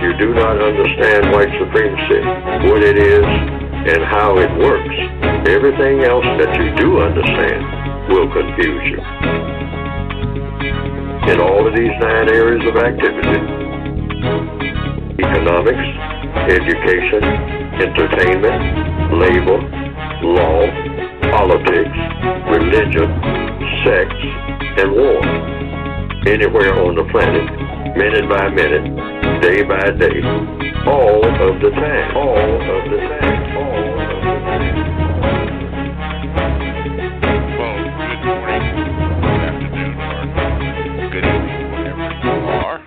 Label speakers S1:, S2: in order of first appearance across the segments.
S1: you do not understand white supremacy, what it is, and how it works, everything else that you do understand will confuse you. In all of these 9 areas of activity, economics, education, entertainment, labor, law, politics, religion, sex, and war. Anywhere on the planet, minute by minute, day by day, all of the time, all of the time, all of the time.
S2: Well, good morning, good afternoon, or good evening, wherever you are.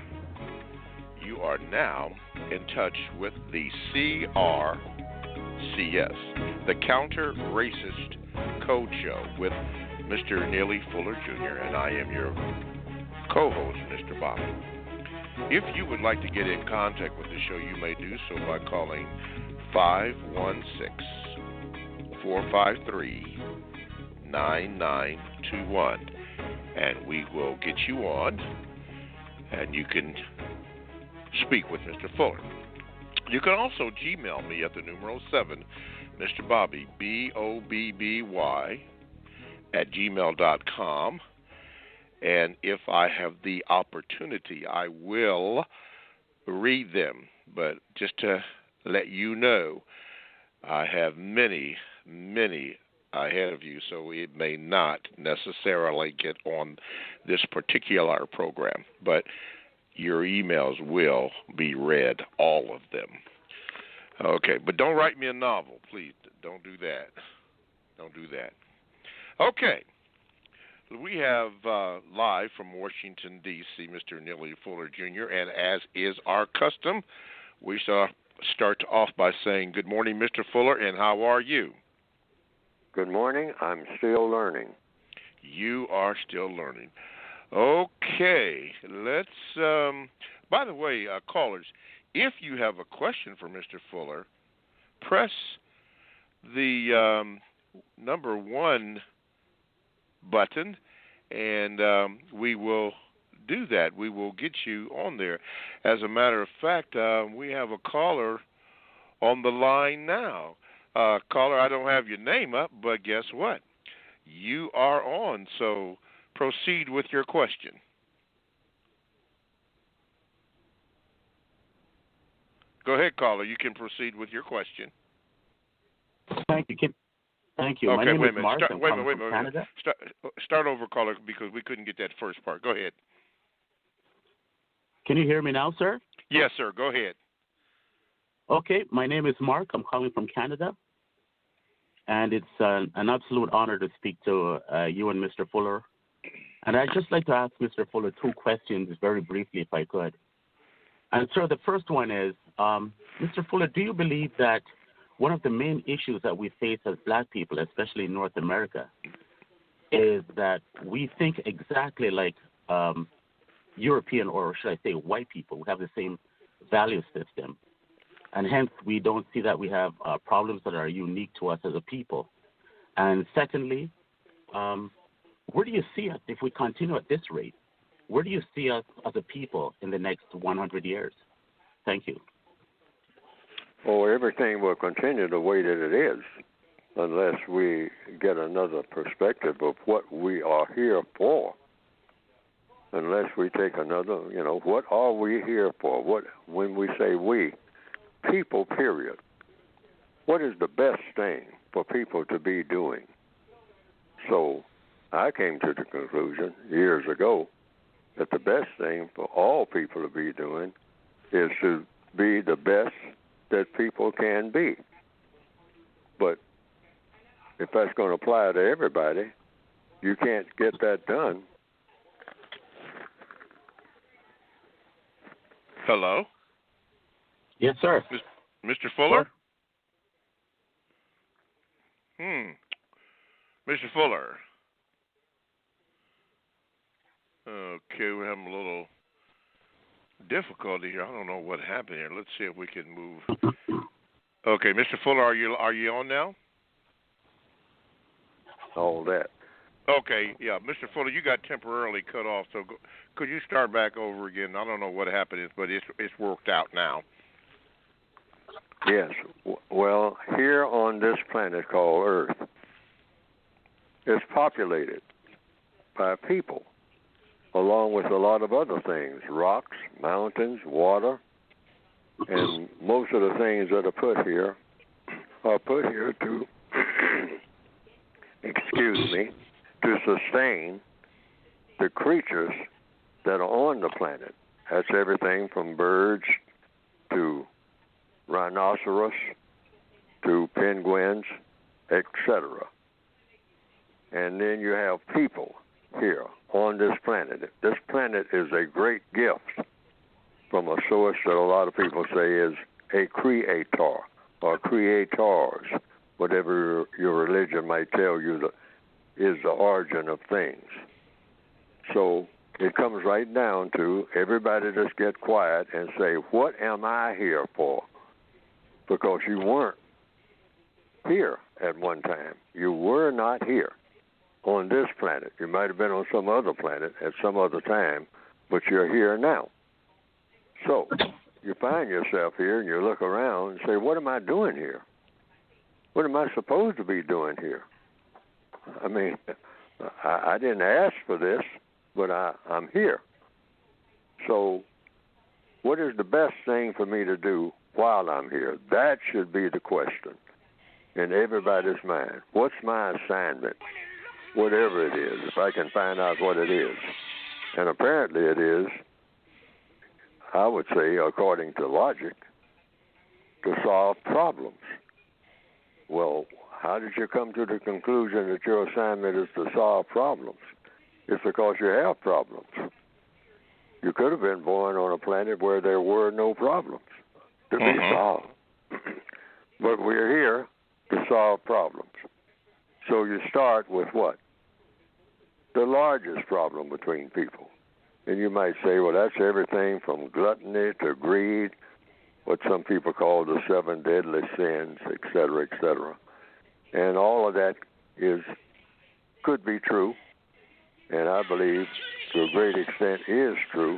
S2: You are now in touch with the CRCS, the Counter Racist Code Show with Mr. Neely Fuller Jr., and I am your co-host, Mr. Bobby. If you would like to get in contact with the show, you may do so by calling 516-453-9921, and we will get you on, and you can speak with Mr. Fuller. You can also Gmail me at the numeral 7, Mr. Bobby, BOBBY, @gmail.com. And if I have the opportunity, I will read them. But just to let you know, I have many, many ahead of you, so it may not necessarily get on this particular program. But your emails will be read, all of them. Okay, but don't write me a novel, please. Don't do that. Don't do that. Okay. We have live from Washington, D.C., Mr. Neely Fuller Jr., and as is our custom, we shall start off by saying, good morning, Mr. Fuller, and how are you?
S1: Good morning. I'm still learning.
S2: You are still learning. Okay, let's, by the way, callers, if you have a question for Mr. Fuller, press the number 1 button, and we will do that. We will get you on there. As a matter of fact, we have a caller on the line now. Caller, I don't have your name up, but guess what? You are on, so proceed with your question. Go ahead, caller. You can proceed with your question.
S3: Thank you. Thank you.
S2: Okay,
S3: My name is Mark.
S2: Wait a minute.
S3: Canada.
S2: Start over, caller, because we couldn't get that first part. Go ahead.
S3: Can you hear me now, sir?
S2: Yes, sir. Go ahead.
S3: Okay. My name is Mark. I'm calling from Canada. And it's an absolute honor to speak to you and Mr. Fuller. And I'd just like to ask Mr. Fuller 2 questions very briefly, if I could. And, sir, the first one is, Mr. Fuller, do you believe that one of the main issues that we face as black people, especially in North America, is that we think exactly like European, or should I say white people? We have the same value system. And hence, we don't see that we have problems that are unique to us as a people. And secondly, where do you see us if we continue at this rate? Where do you see us as a people in the next 100 years? Thank you.
S1: Well, everything will continue the way that it is unless we get another perspective of what we are here for. Unless we take another, what are we here for? When we say we, people, period. What is the best thing for people to be doing? So I came to the conclusion years ago that the best thing for all people to be doing is to be the best that people can be. But if that's going to apply to everybody, you can't get that done.
S2: Hello?
S3: Yes, sir.
S2: Mr. Fuller? Mr. Fuller. Okay, we're having a little difficulty here. I don't know what happened here. Let's see if we can move. Okay, Mr. Fuller, are you on now?
S1: All that.
S2: Okay, yeah, Mr. Fuller, you got temporarily cut off, so could you start back over again? I don't know what happened, but it's worked out now.
S1: Yes. Well, here on this planet called Earth, it's populated by people, along with a lot of other things, rocks, mountains, water, and most of the things that are put here to, excuse me, to sustain the creatures that are on the planet. That's everything from birds to rhinoceros to penguins, etc. And then you have people here on this planet. This planet is a great gift from a source that a lot of people say is a creator or creators, whatever your religion might tell you is the origin of things. So it comes right down to everybody just get quiet and say, what am I here for? Because you weren't here at one time. You were not here on this planet. You might have been on some other planet at some other time, but you're here now. So you find yourself here and you look around and say, what am I doing here? What am I supposed to be doing here? I mean, I didn't ask for this, but I'm here. So what is the best thing for me to do while I'm here? That should be the question in everybody's mind. What's my assignment? Whatever it is, if I can find out what it is. And apparently it is, I would say, according to logic, to solve problems. Well, how did you come to the conclusion that your assignment is to solve problems? It's because you have problems. You could have been born on a planet where there were no problems to be solved. But we're here to solve problems. So you start with what? The largest problem between people. And you might say, well, that's everything from gluttony to greed, what some people call the 7 deadly sins, et cetera, et cetera. And all of that could be true, and I believe to a great extent is true.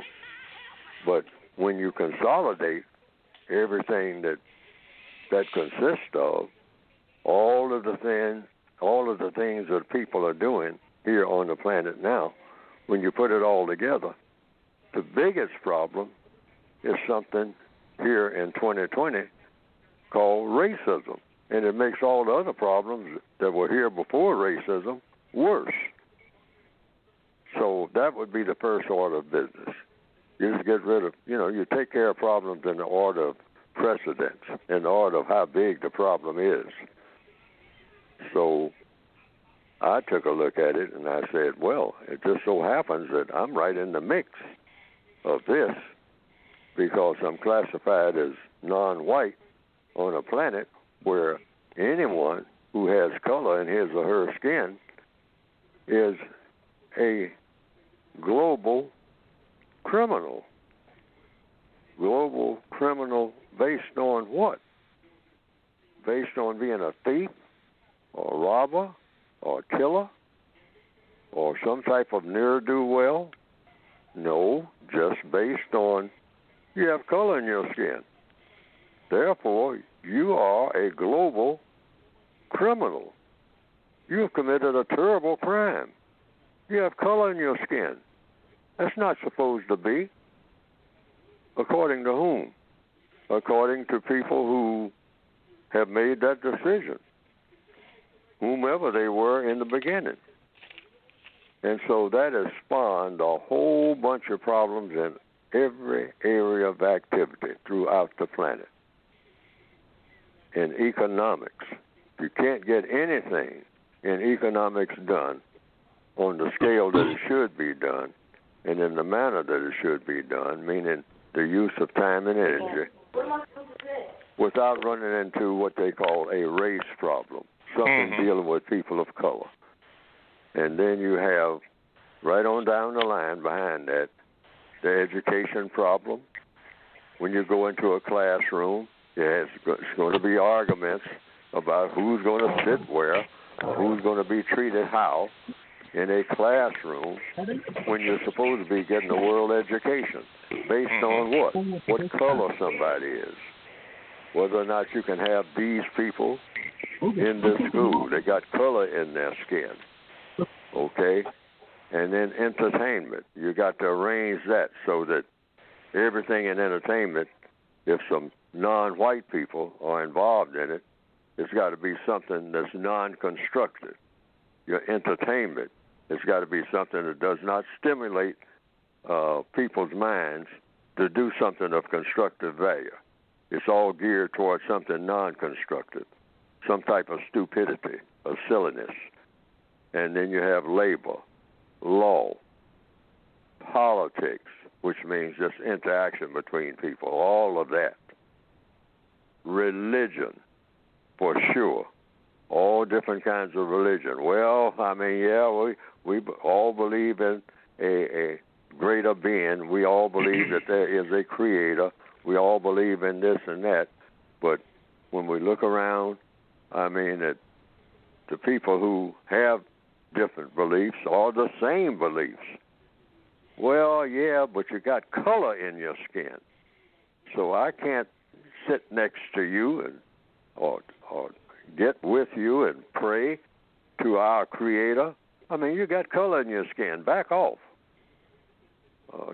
S1: But when you consolidate everything that consists of all of the things that people are doing here on the planet now, when you put it all together, the biggest problem is something here in 2020 called racism. And it makes all the other problems that were here before racism worse. So that would be the first order of business. You just get rid of, you take care of problems in the order of precedence, in the order of how big the problem is. So I took a look at it and I said, well, it just so happens that I'm right in the mix of this because I'm classified as non-white on a planet where anyone who has color in his or her skin is a global criminal. Global criminal based on what? Based on being a thief or robber or killer or some type of ne'er-do-well? No, just based on you have color in your skin. Therefore, you are a global criminal. You have committed a terrible crime. You have color in your skin. That's not supposed to be. According to whom? According to people who have made that decision, whomever they were in the beginning. And so that has spawned a whole bunch of problems in every area of activity throughout the planet. In economics, you can't get anything in economics done on the scale that it should be done and in the manner that it should be done, meaning the use of time and energy, without running into what they call a race problem, something dealing with people of color. And then you have, right on down the line behind that, the education problem. When you go into a classroom, it's going to be arguments about who's going to sit where, who's going to be treated how. in a classroom when you're supposed to be getting a world education based on what? What color somebody is. Whether or not you can have these people in the school. They got color in their skin. Okay? And then entertainment. You got to arrange that so that everything in entertainment, if some non-white people are involved in it, it's got to be something that's non-constructive. Your entertainment, it's got to be something that does not stimulate people's minds to do something of constructive value. It's all geared towards something non-constructive, some type of stupidity, of silliness. And then you have labor, law, politics, which means just interaction between people, all of that. Religion, for sure. All different kinds of religion. Well, I mean, yeah, we all believe in a greater being. We all believe that there is a creator. We all believe in this and that. But when we look around, I mean, that the people who have different beliefs are the same beliefs. Well, yeah, but you got color in your skin. So I can't sit next to you and or get with you and pray to our Creator. I mean, you got color in your skin. Back off.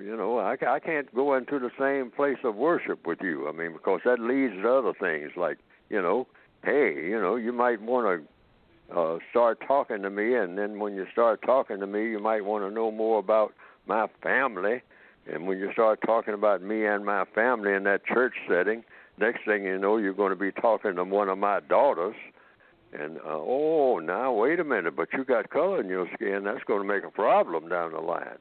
S1: You know, I can't go into the same place of worship with you. I mean, because that leads to other things like, you know, hey, you know, you might want to start talking to me, and then when you start talking to me, you might want to know more about my family. And when you start talking about me and my family in that church setting, next thing you know, you're going to be talking to one of my daughters. And, now, wait a minute, but you got color in your skin. That's going to make a problem down the line.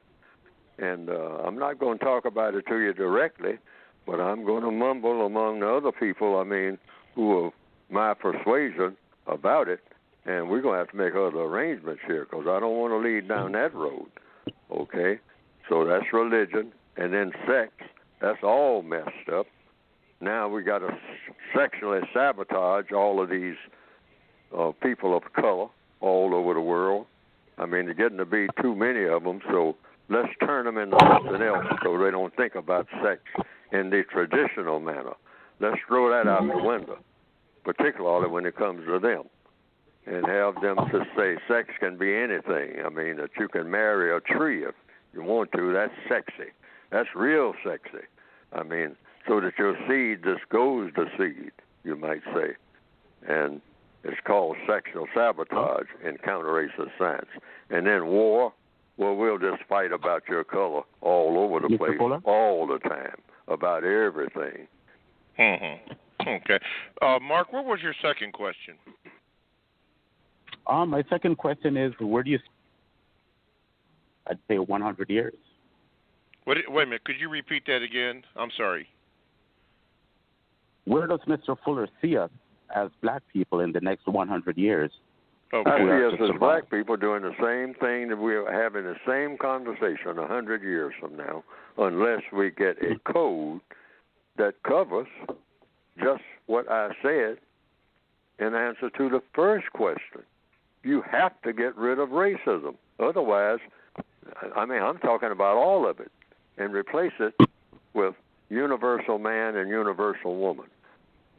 S1: And I'm not going to talk about it to you directly, but I'm going to mumble among the other people, I mean, who are my persuasion about it. And we're going to have to make other arrangements here because I don't want to lead down that road. Okay? So that's religion. And then sex, that's all messed up. Now we got to sexually sabotage all of these people of color all over the world. I mean, there's getting to be too many of them, so let's turn them into something else so they don't think about sex in the traditional manner. Let's throw that out the window, particularly when it comes to them, and have them to say sex can be anything. I mean, that you can marry a tree if you want to. That's sexy. That's real sexy. I mean, so that your seed just goes to seed, you might say. And it's called sexual sabotage in counter-racist science. And then war, well, we'll just fight about your color all over the place, all the time, about everything.
S2: Mm-hmm. Okay. Mark, what was your second question?
S3: My second question is, where do you... I'd say 100 years.
S2: Wait a minute. Could you repeat that again? I'm sorry.
S3: Where does Mr. Fuller see us as black people in the next 100 years?
S2: Okay.
S1: I see us as black people doing the same thing that we're having the same conversation 100 years from now, unless we get a code that covers just what I said in answer to the first question. You have to get rid of racism. Otherwise, I mean, I'm talking about all of it, and replace it with universal man and universal woman.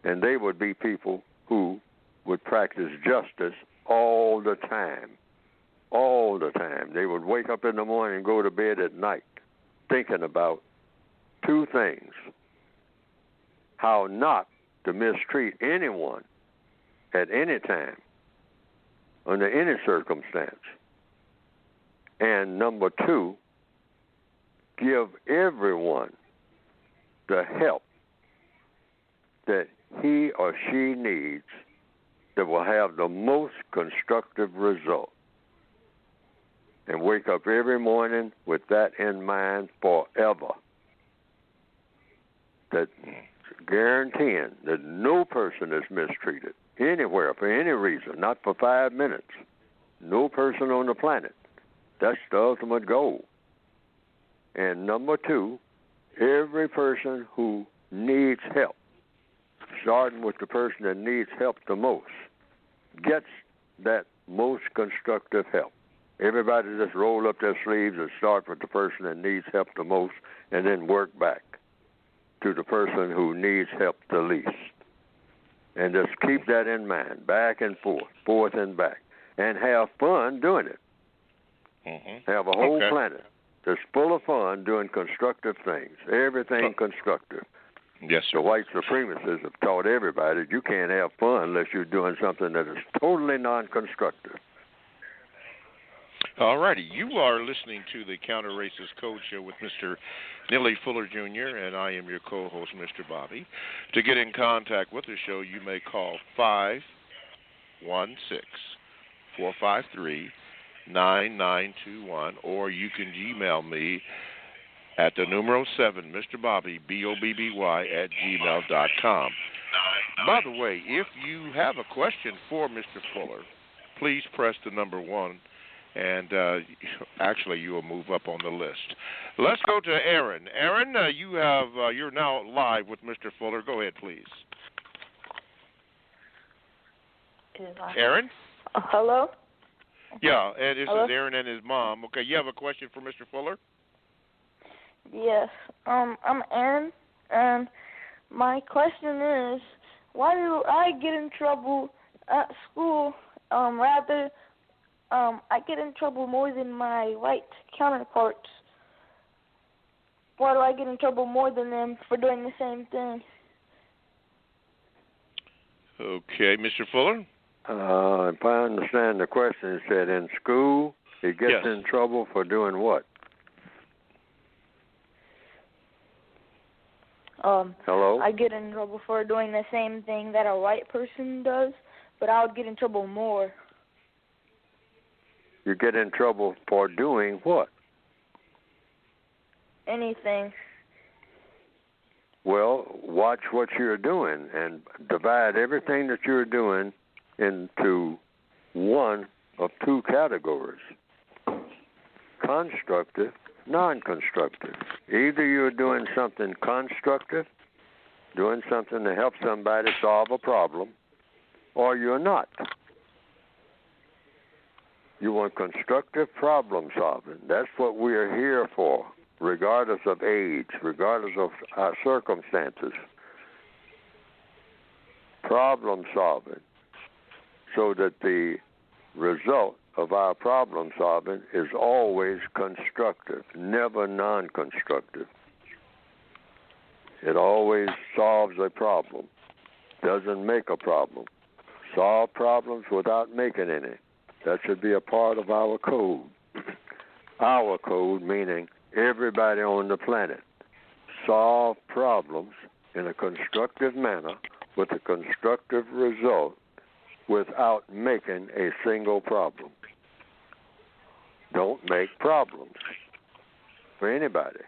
S1: And they would be people who would practice justice all the time. All the time. They would wake up in the morning and go to bed at night thinking about two things: how not to mistreat anyone at any time, under any circumstance. And number two, give everyone the help that he or she needs that will have the most constructive result. And wake up every morning with that in mind forever. That guaranteeing that no person is mistreated anywhere for any reason, not for 5 minutes. No person on the planet. That's the ultimate goal. And number two, every person who needs help, starting with the person that needs help the most, gets that most constructive help. Everybody just roll up their sleeves and start with the person that needs help the most and then work back to the person who needs help the least. And just keep that in mind, back and forth and back, and have fun doing it. Have a whole planet that's full of fun doing constructive things, everything constructive.
S2: Yes, sir.
S1: The white supremacists have taught everybody you can't have fun unless you're doing something that is totally non-constructive.
S2: All righty. You are listening to the Counter Racist Code Show with Mr. Neely Fuller Jr., and I am your co-host, Mr. Bobby. To get in contact with the show, you may call 516-453-9921, or you can Gmail me at the numero 7, Mr. Bobby, BOBBY, @gmail.com. By the way, if you have a question for Mr. Fuller, please press the number 1, and actually you will move up on the list. Let's go to Aaron. Aaron, you're now live with Mr. Fuller. Go ahead, please. Aaron?
S4: Hello?
S2: Yeah, and this
S4: Hello?
S2: is Aaron and his mom. Okay, you have a question for Mr. Fuller?
S4: Yes. I'm Aaron, and my question is, why do I get in trouble at school? I get in trouble more than my white counterparts. Why do I get in trouble more than them for doing the same thing?
S2: Okay, Mr. Fuller?
S1: If I understand the question, it said in school he gets in trouble for doing what? Hello?
S4: I get in trouble for doing the same thing that a white person does, but I would get in trouble more.
S1: You get in trouble for doing what?
S4: Anything.
S1: Well, watch what you're doing and divide everything that you're doing into one of 2 categories: constructive, non-constructive. Either you're doing something constructive, doing something to help somebody solve a problem, or you're not. You want constructive problem solving. That's what we are here for, regardless of age, regardless of our circumstances. Problem solving, so that the result of our problem solving is always constructive, never non-constructive. It always solves a problem, doesn't make a problem. Solve problems without making any. That should be a part of our code. Our code, meaning everybody on the planet. Solve problems in a constructive manner with a constructive result without making a single problem. Don't make problems for anybody.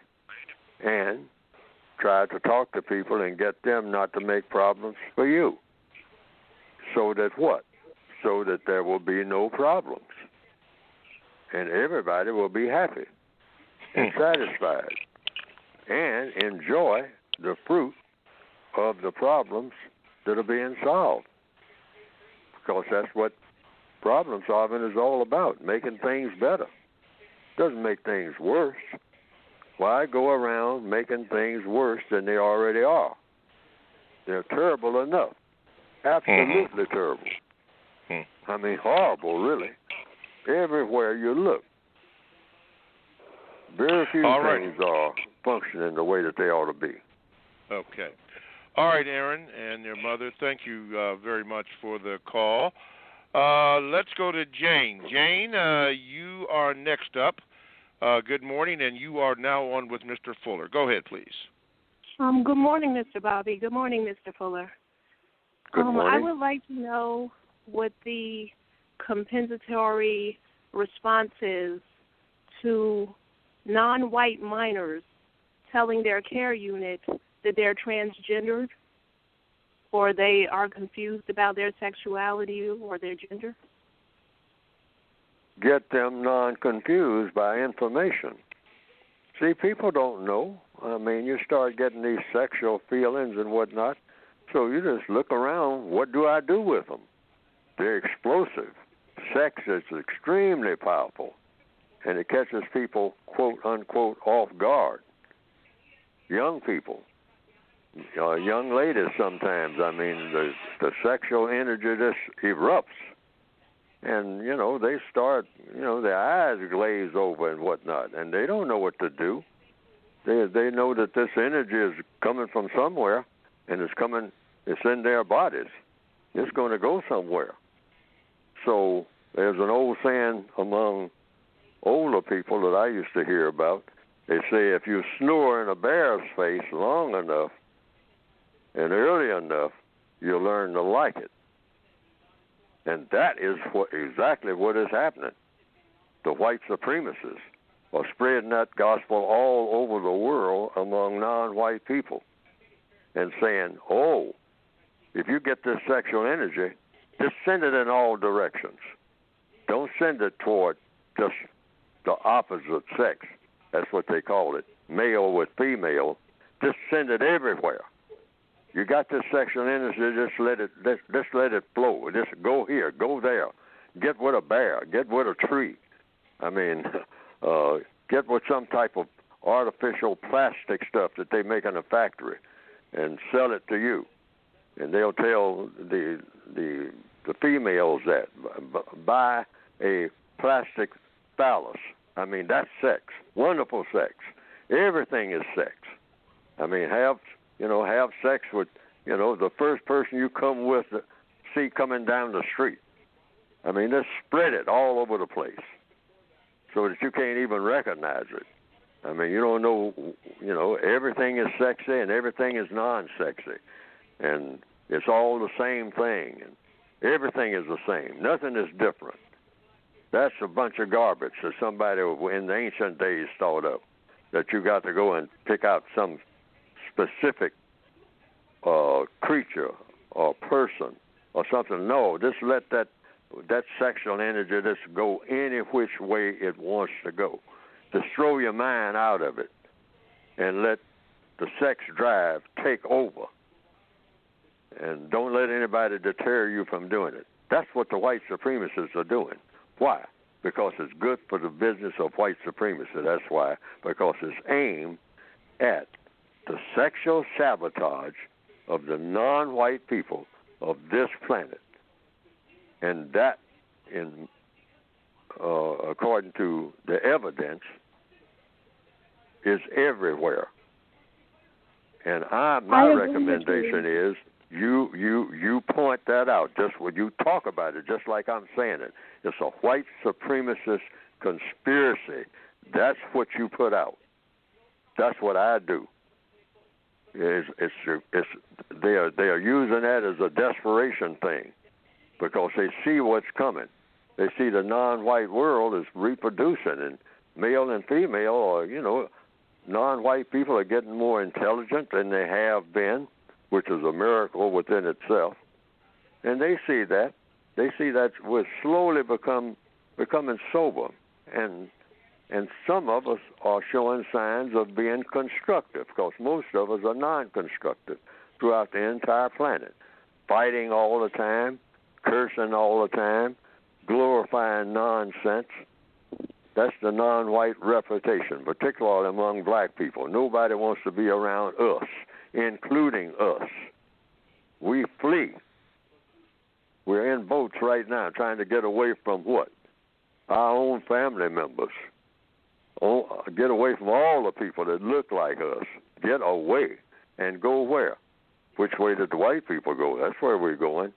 S1: And try to talk to people and get them not to make problems for you. So that what? So that there will be no problems. And everybody will be happy and satisfied and enjoy the fruit of the problems that are being solved. Because that's what problem solving is all about, making things better. Doesn't make things worse. Why go around making things worse than they already are? They're terrible enough. Absolutely terrible. I mean, horrible, really. Everywhere you look. Very few things are functioning the way that they ought to be.
S2: Okay. All right, Aaron and your mother, thank you very much for the call. Let's go to Jane. Jane, you are next up. Good morning, and you are now on with Mr. Fuller. Go ahead, please.
S5: Good morning, Mr. Bobby. Good morning, Mr. Fuller.
S1: Good morning.
S5: I would like to know what the compensatory response is to non-white minors telling their care unit that they're transgendered or they are confused about their sexuality or their gender.
S1: Get them non-confused by information. See, people don't know. I mean, you start getting these sexual feelings and whatnot, so you just look around, what do I do with them? They're explosive. Sex is extremely powerful. and it catches people, quote unquote, off guard. Young people, young ladies sometimes. I mean, the sexual energy just erupts. And, they start, their eyes glaze over and whatnot, and they don't know what to do. They know that this energy is coming from somewhere, and it's in their bodies. It's going to go somewhere. So there's an old saying among older people that I used to hear about. They say if you snore in a bear's face long enough and early enough, you'll learn to like it. And that is exactly what is happening. The white supremacists are spreading that gospel all over the world among non-white people and saying, if you get this sexual energy, just send it in all directions. Don't send it toward just the opposite sex. That's what they call it, male with female. Just send it everywhere. You got this sexual energy, just let it flow. Just go here, go there. Get with a bear, get with a tree. I mean, get with some type of artificial plastic stuff that they make in a factory and sell it to you. And they'll tell the females that buy a plastic phallus. I mean, that's sex, wonderful sex. Everything is sex. I mean, have sex with, the first person you come with, see coming down the street. I mean, just spread it all over the place so that you can't even recognize it. I mean, you don't know, everything is sexy and everything is non-sexy. And it's all the same thing. And everything is the same. Nothing is different. That's a bunch of garbage that somebody in the ancient days thought of, that you got to go and pick out some specific creature or person or something. No, just let that sexual energy just go any which way it wants to go. Just throw your mind out of it and let the sex drive take over. And don't let anybody deter you from doing it. That's what the white supremacists are doing. Why? Because it's good for the business of white supremacy. That's why. Because it's aimed at the sexual sabotage of the non-white people of this planet. And that, according to the evidence, is everywhere. And my recommendation is you point that out. Just when you talk about it, just like I'm saying it. It's a white supremacist conspiracy. That's what you put out. That's what I do. They are using that as a desperation thing because they see what's coming. They see the non-white world is reproducing, and male and female, or non-white people are getting more intelligent than they have been, which is a miracle within itself. And they see that. They see that we're slowly becoming sober, and some of us are showing signs of being constructive, because most of us are non-constructive throughout the entire planet, fighting all the time, cursing all the time, glorifying nonsense. That's the non-white reputation, particularly among black people. Nobody wants to be around us, including us. We flee. We're in boats right now trying to get away from what? Our own family members. Get away from all the people that look like us. Get away and go where? Which way did the white people go? That's where we're going,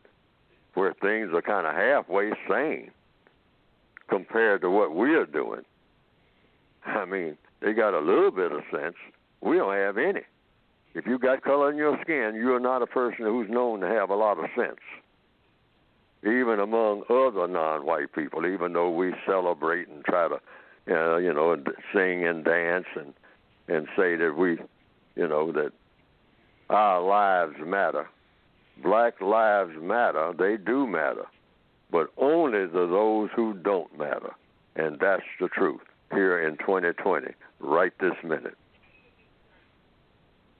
S1: where things are kind of halfway sane compared to what we are doing. I mean, they got a little bit of sense. We don't have any. If you got color in your skin, you're not a person who's known to have a lot of sense, even among other non-white people, even though we celebrate and try to, sing and dance and say that that our lives matter. Black lives matter. They do matter. But only to those who don't matter. And that's the truth here in 2020, right this minute.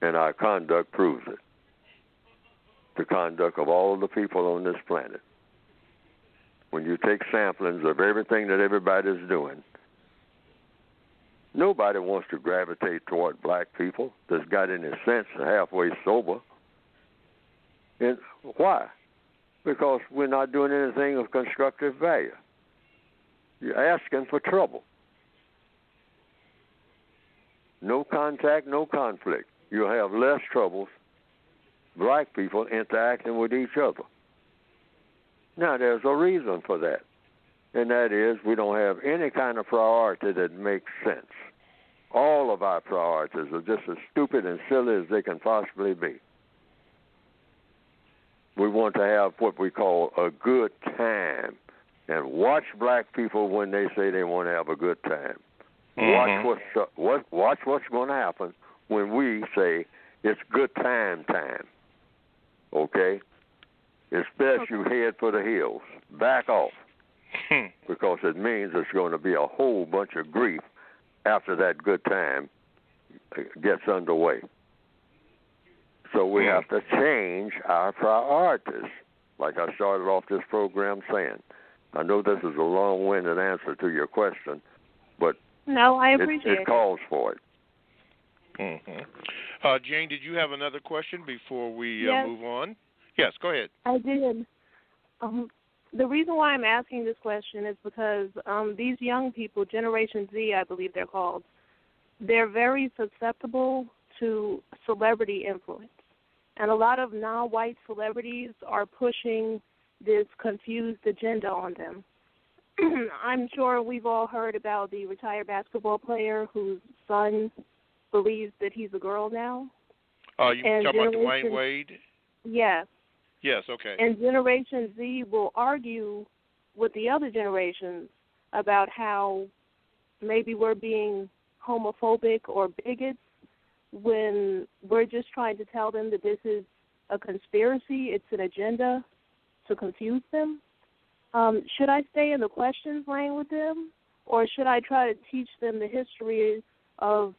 S1: And our conduct proves it. The conduct of all the people on this planet. When you take samplings of everything that everybody's doing, Nobody wants to gravitate toward black people that's got any sense and halfway sober. And why? Because we're not doing anything of constructive value. You're asking for trouble. No contact, no conflict. You'll have less troubles, black people interacting with each other. Now, there's a reason for that, and that is we don't have any kind of priority that makes sense. All of our priorities are just as stupid and silly as they can possibly be. We want to have what we call a good time, and watch black people when they say they want to have a good time. Watch what's going to happen when we say it's good time. Okay? It's best you head for the hills. Back off. Because it means there's going to be a whole bunch of grief after that good time gets underway. So we have to change our priorities, like I started off this program saying. I know this is a long-winded answer to your question, but
S5: no, I appreciate
S1: it calls for it.
S2: Jane, did you have another question before we move on? Yes, go ahead.
S5: I did. The reason why I'm asking this question is because these young people, Generation Z, I believe they're called, they're very susceptible to celebrity influence. And a lot of non-white celebrities are pushing this confused agenda on them. I'm sure we've all heard about the retired basketball player whose son believes that he's a girl now.
S2: You talking about Dwayne Wade?
S5: Yes.
S2: Yes, okay.
S5: And Generation Z will argue with the other generations about how maybe we're being homophobic or bigots when we're just trying to tell them that this is a conspiracy, it's an agenda to confuse them. Should I stay in the questions lane with them, or should I try to teach them the history of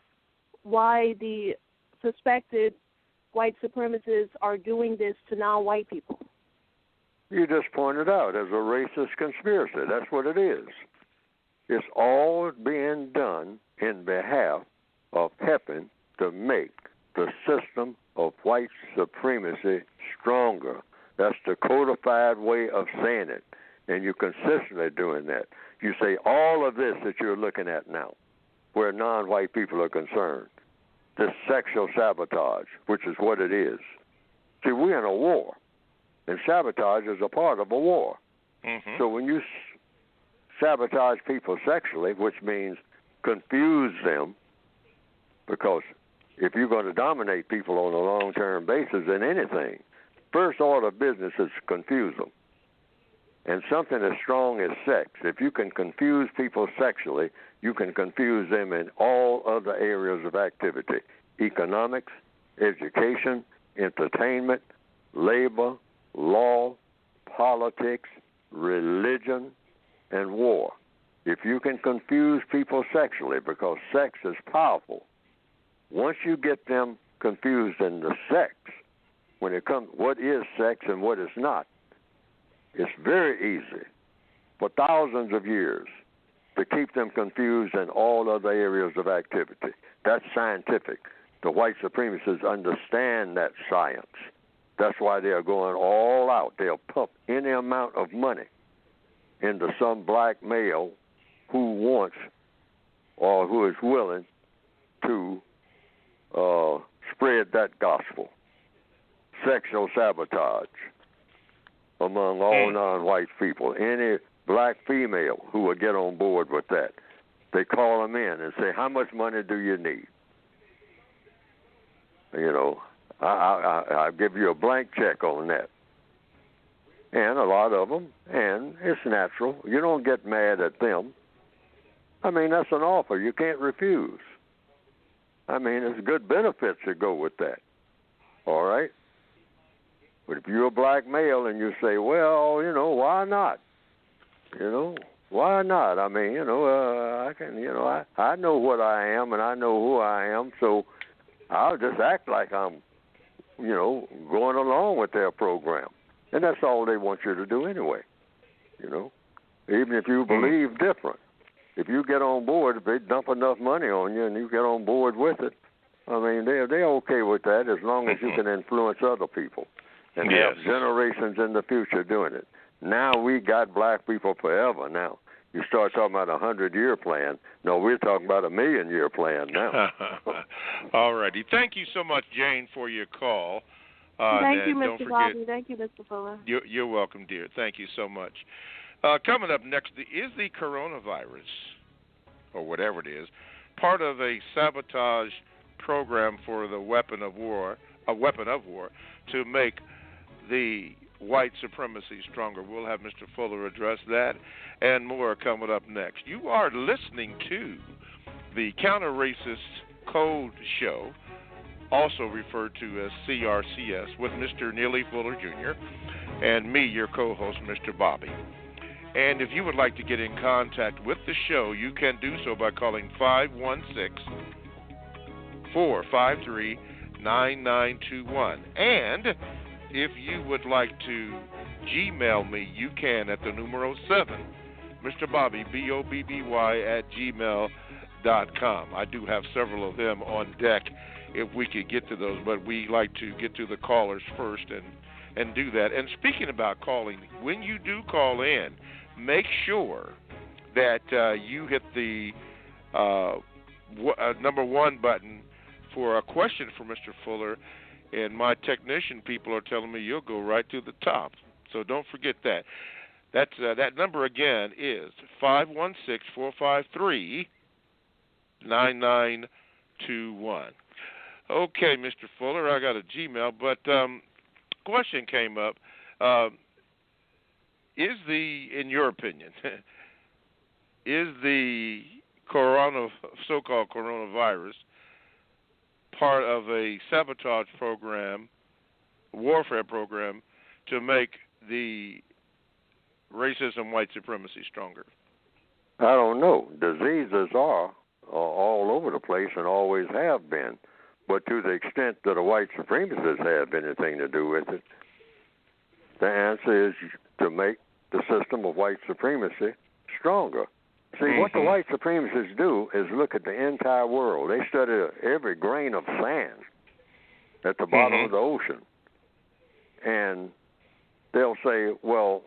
S5: why the suspected white supremacists are doing this to non-white people?
S1: You just pointed out as a racist conspiracy. That's what it is. It's all being done in behalf of helping to make the system of white supremacy stronger. That's the codified way of saying it, and you're consistently doing that. You say all of this that you're looking at now, where non-white people are concerned, this sexual sabotage, which is what it is. See, we're in a war, and sabotage is a part of a war. So when you sabotage people sexually, which means confuse them, because if you're going to dominate people on a long-term basis in anything, first order of business is to confuse them. And something as strong as sex, if you can confuse people sexually, you can confuse them in all other areas of activity: economics, education, entertainment, labor, law, politics, religion, and war. If you can confuse people sexually, because sex is powerful, once you get them confused in the sex, when it comes what is sex and what is not, it's very easy for thousands of years to keep them confused in all other areas of activity. That's scientific. The white supremacists understand that science. That's why they are going all out. They'll pump any amount of money into some black male who wants or who is willing to spread that gospel. Sexual sabotage among all non-white people. Any black female who will get on board with that, they call them in and say, how much money do you need? You know, I'll give you a blank check on that. And a lot of them, and it's natural. You don't get mad at them. I mean, that's an offer you can't refuse. I mean, there's good benefits that go with that. All right? But if you're a black male and you say, well, you know, why not? You know, why not? I mean, you know, I can, you know, I know what I am and I know who I am, so I'll just act like I'm, you know, going along with their program. And that's all they want you to do anyway, you know, even if you believe different. if you get on board, if they dump enough money on you and you get on board with it, I mean, they're okay with that as long as you can influence other people and have generations in the future doing it. Now we got black people forever now. You start talking about a 100-year plan. No, we're talking about a 1,000,000-year plan now.
S2: All righty. Thank you so much, Jane, for your call.
S5: Thank you,
S2: Don't
S5: Mr.
S2: forget,
S5: Bobby. Thank you, Mr. Fuller.
S2: You're welcome, dear. Thank you so much. Coming up next, is the coronavirus, or whatever it is, part of a sabotage program for the weapon of war, to make the white supremacy stronger? We'll have Mr. Fuller address that and more coming up next. You are listening to the Counter-Racist Code Show, also referred to as CRCS, with Mr. Neely Fuller Jr. and me, your co-host, Mr. Bobby. And if you would like to get in contact with the show, you can do so by calling 516-453-9921. And if you would like to Gmail me, you can at the numero 7, Mr. Bobby, BOBBY, @gmail.com. I do have several of them on deck if we could get to those, but we like to get to the callers first and do that. And speaking about calling, when you do call in, make sure that you hit the number 1 button for a question for Mr. Fuller, and my technician people are telling me you'll go right to the top. So don't forget that. That number again is 516-453-9921. Okay, Mr. Fuller, I got a Gmail, but question came up. In your opinion, is the so-called coronavirus part of a sabotage program, warfare program, to make the racism, white supremacy stronger?
S1: I don't know. Diseases are all over the place and always have been. But to the extent that the white supremacists have anything to do with it, the answer is to make the system of white supremacy stronger. See, what the white supremacists do is look at the entire world. They study every grain of sand at the bottom of the ocean. And they'll say, well,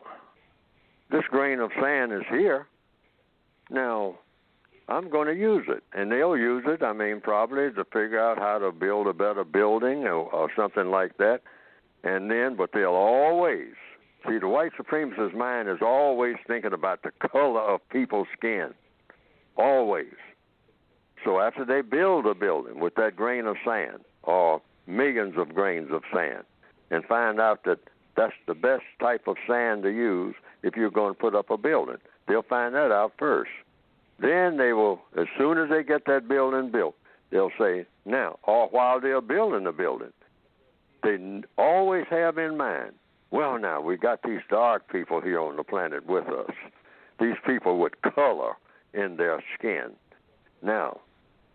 S1: this grain of sand is here. Now, I'm going to use it. And they'll use it, probably to figure out how to build a better building or something like that. But they'll always, see, the white supremacist mind is always thinking about the color of people's skin. Always. So after they build a building with that grain of sand or millions of grains of sand and find out that that's the best type of sand to use if you're going to put up a building, they'll find that out first. Then they will, as soon as they get that building built, they'll say, now, or while they're building the building, they always have in mind, well, now, we got these dark people here on the planet with us, these people with color in their skin. Now,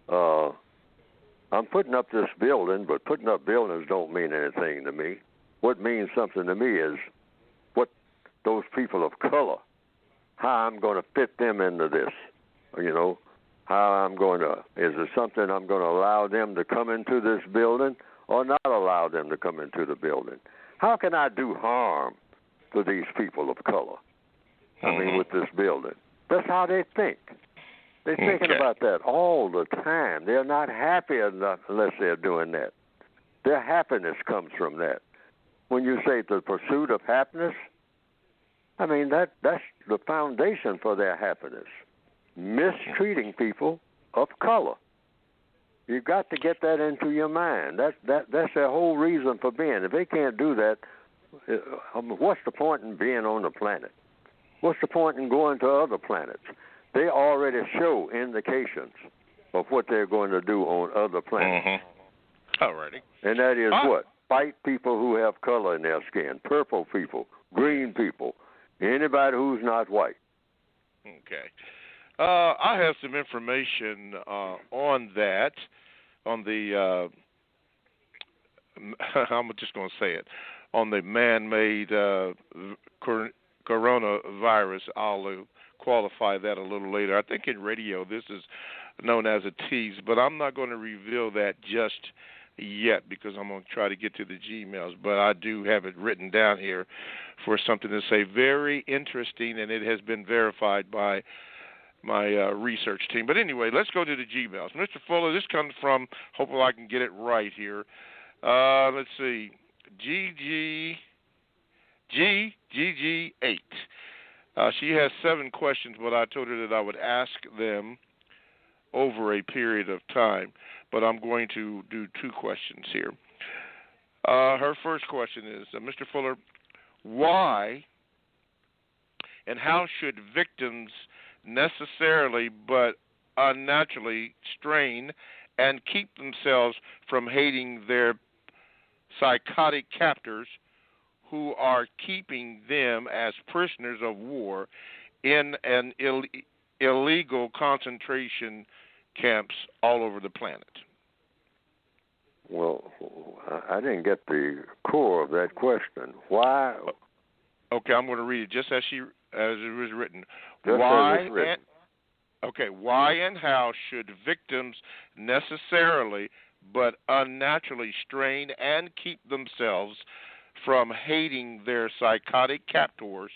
S1: I'm putting up this building, but putting up buildings don't mean anything to me. What means something to me is what those people of color, how I'm going to fit them into this. How is it something I'm going to allow them to come into this building or not allow them to come into the building? How can I do harm to these people of color? With this building. That's how they think. They're thinking about that all the time. They're not happy enough unless they're doing that. Their happiness comes from that. When you say the pursuit of happiness, that's the foundation for their happiness. Mistreating people of color. You've got to get that into your mind. That's their whole reason for being. If they can't do that, what's the point in being on the planet? What's the point in going to other planets? They already show indications of what they're going to do on other planets.
S2: Alrighty.
S1: And that is what? Fight people who have color in their skin, purple people, green people, anybody who's not white.
S2: Okay. I have some information on that, on the, I'm just going to say it, on the man-made coronavirus, qualify that a little later. I think in radio this is known as a tease, but I'm not going to reveal that just yet because I'm going to try to get to the Gmails. But I do have it written down here for something to say. Very interesting, and it has been verified by my research team. But anyway, let's go to the Gmails. Mr. Fuller, this comes from, hopefully I can get it right here. Let's see, GG8. She has 7 questions, but I told her that I would ask them over a period of time. But I'm going to do 2 questions here. Her first question is, Mr. Fuller, why and how should victims necessarily but unnaturally strain and keep themselves from hating their psychotic captors who are keeping them as prisoners of war in an illegal concentration camps all over the planet?
S1: Well, I didn't get the core of that question. Why?
S2: Okay, I'm going to read it just as it was written.
S1: Just
S2: why?
S1: as it's written.
S2: Why and how should victims necessarily but unnaturally strain and keep themselves from hating their psychotic captors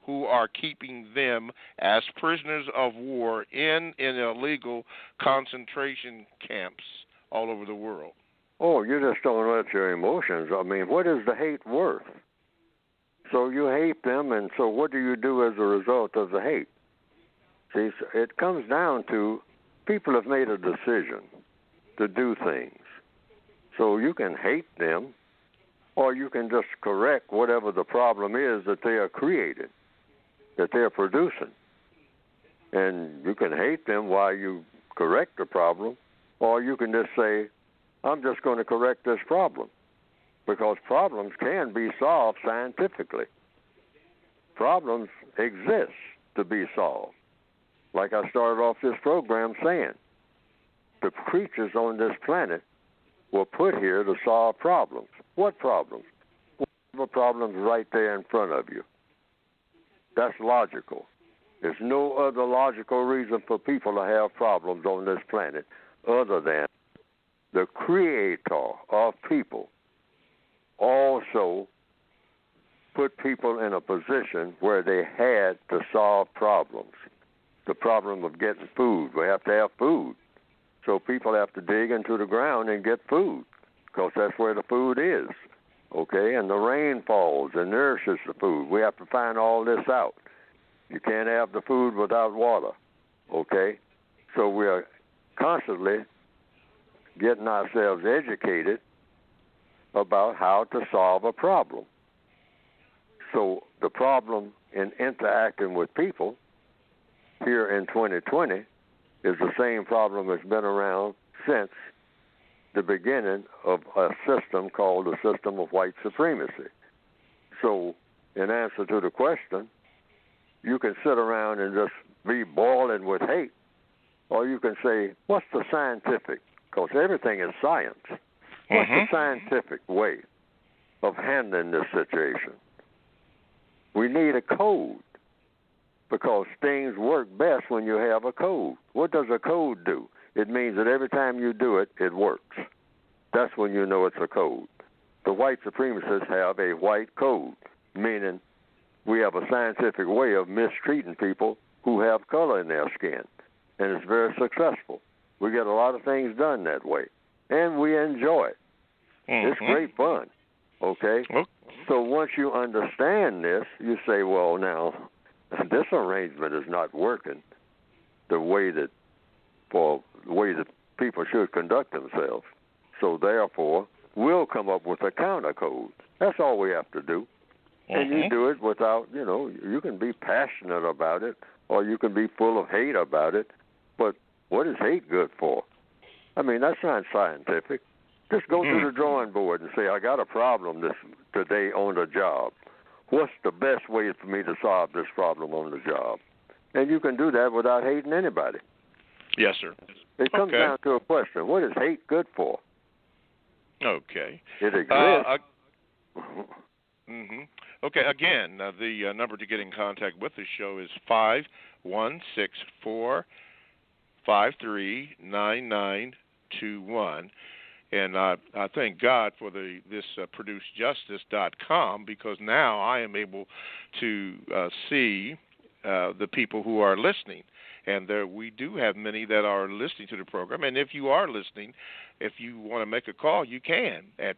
S2: who are keeping them as prisoners of war in illegal concentration camps all over the world?
S1: Oh, you just don't let your emotions. I mean, what is the hate worth? So you hate them, and so what do you do as a result of the hate? See, it comes down to people have made a decision to do things. So you can hate them, or you can just correct whatever the problem is that they are creating, that they're producing. And you can hate them while you correct the problem, or you can just say, I'm just going to correct this problem, because problems can be solved scientifically. Problems exist to be solved. Like I started off this program saying, the creatures on this planet were put here to solve problems. What problems? Whatever problems right there in front of you. That's logical. There's no other logical reason for people to have problems on this planet other than the creator of people also put people in a position where they had to solve problems. The problem of getting food. We have to have food. So people have to dig into the ground and get food because that's where the food is. Okay? And the rain falls and nourishes the food. We have to find all this out. You can't have the food without water. Okay? So we are constantly getting ourselves educated about how to solve a problem. So the problem in interacting with people here in 2020 is the same problem that's been around since the beginning of a system called the system of white supremacy. So in answer to the question, you can sit around and just be boiling with hate, or you can say, what's the scientific? Because everything is science. What's the scientific way of handling this situation? We need a code because things work best when you have a code. What does a code do? It means that every time you do it, it works. That's when you know it's a code. The white supremacists have a white code, meaning we have a scientific way of mistreating people who have color in their skin, and it's very successful. We get a lot of things done that way, and we enjoy it. It's great fun, okay? So once you understand this, you say, well, now, this arrangement is not working the way that people should conduct themselves. So therefore, we'll come up with a counter code. That's all we have to do. And you do it without, you can be passionate about it, or you can be full of hate about it, but what is hate good for? I mean, that's not scientific. Just go to the drawing board and say, I got a problem today on the job. What's the best way for me to solve this problem on the job? And you can do that without hating anybody.
S2: Yes, sir.
S1: It comes down to a question. What is hate good for?
S2: Okay.
S1: It exists.
S2: Okay, again, the number to get in contact with the show is 516-453-9921. And I thank God for this ProduceJustice.com, because now I am able to see the people who are listening. And we do have many that are listening to the program. And if you are listening, if you want to make a call, you can at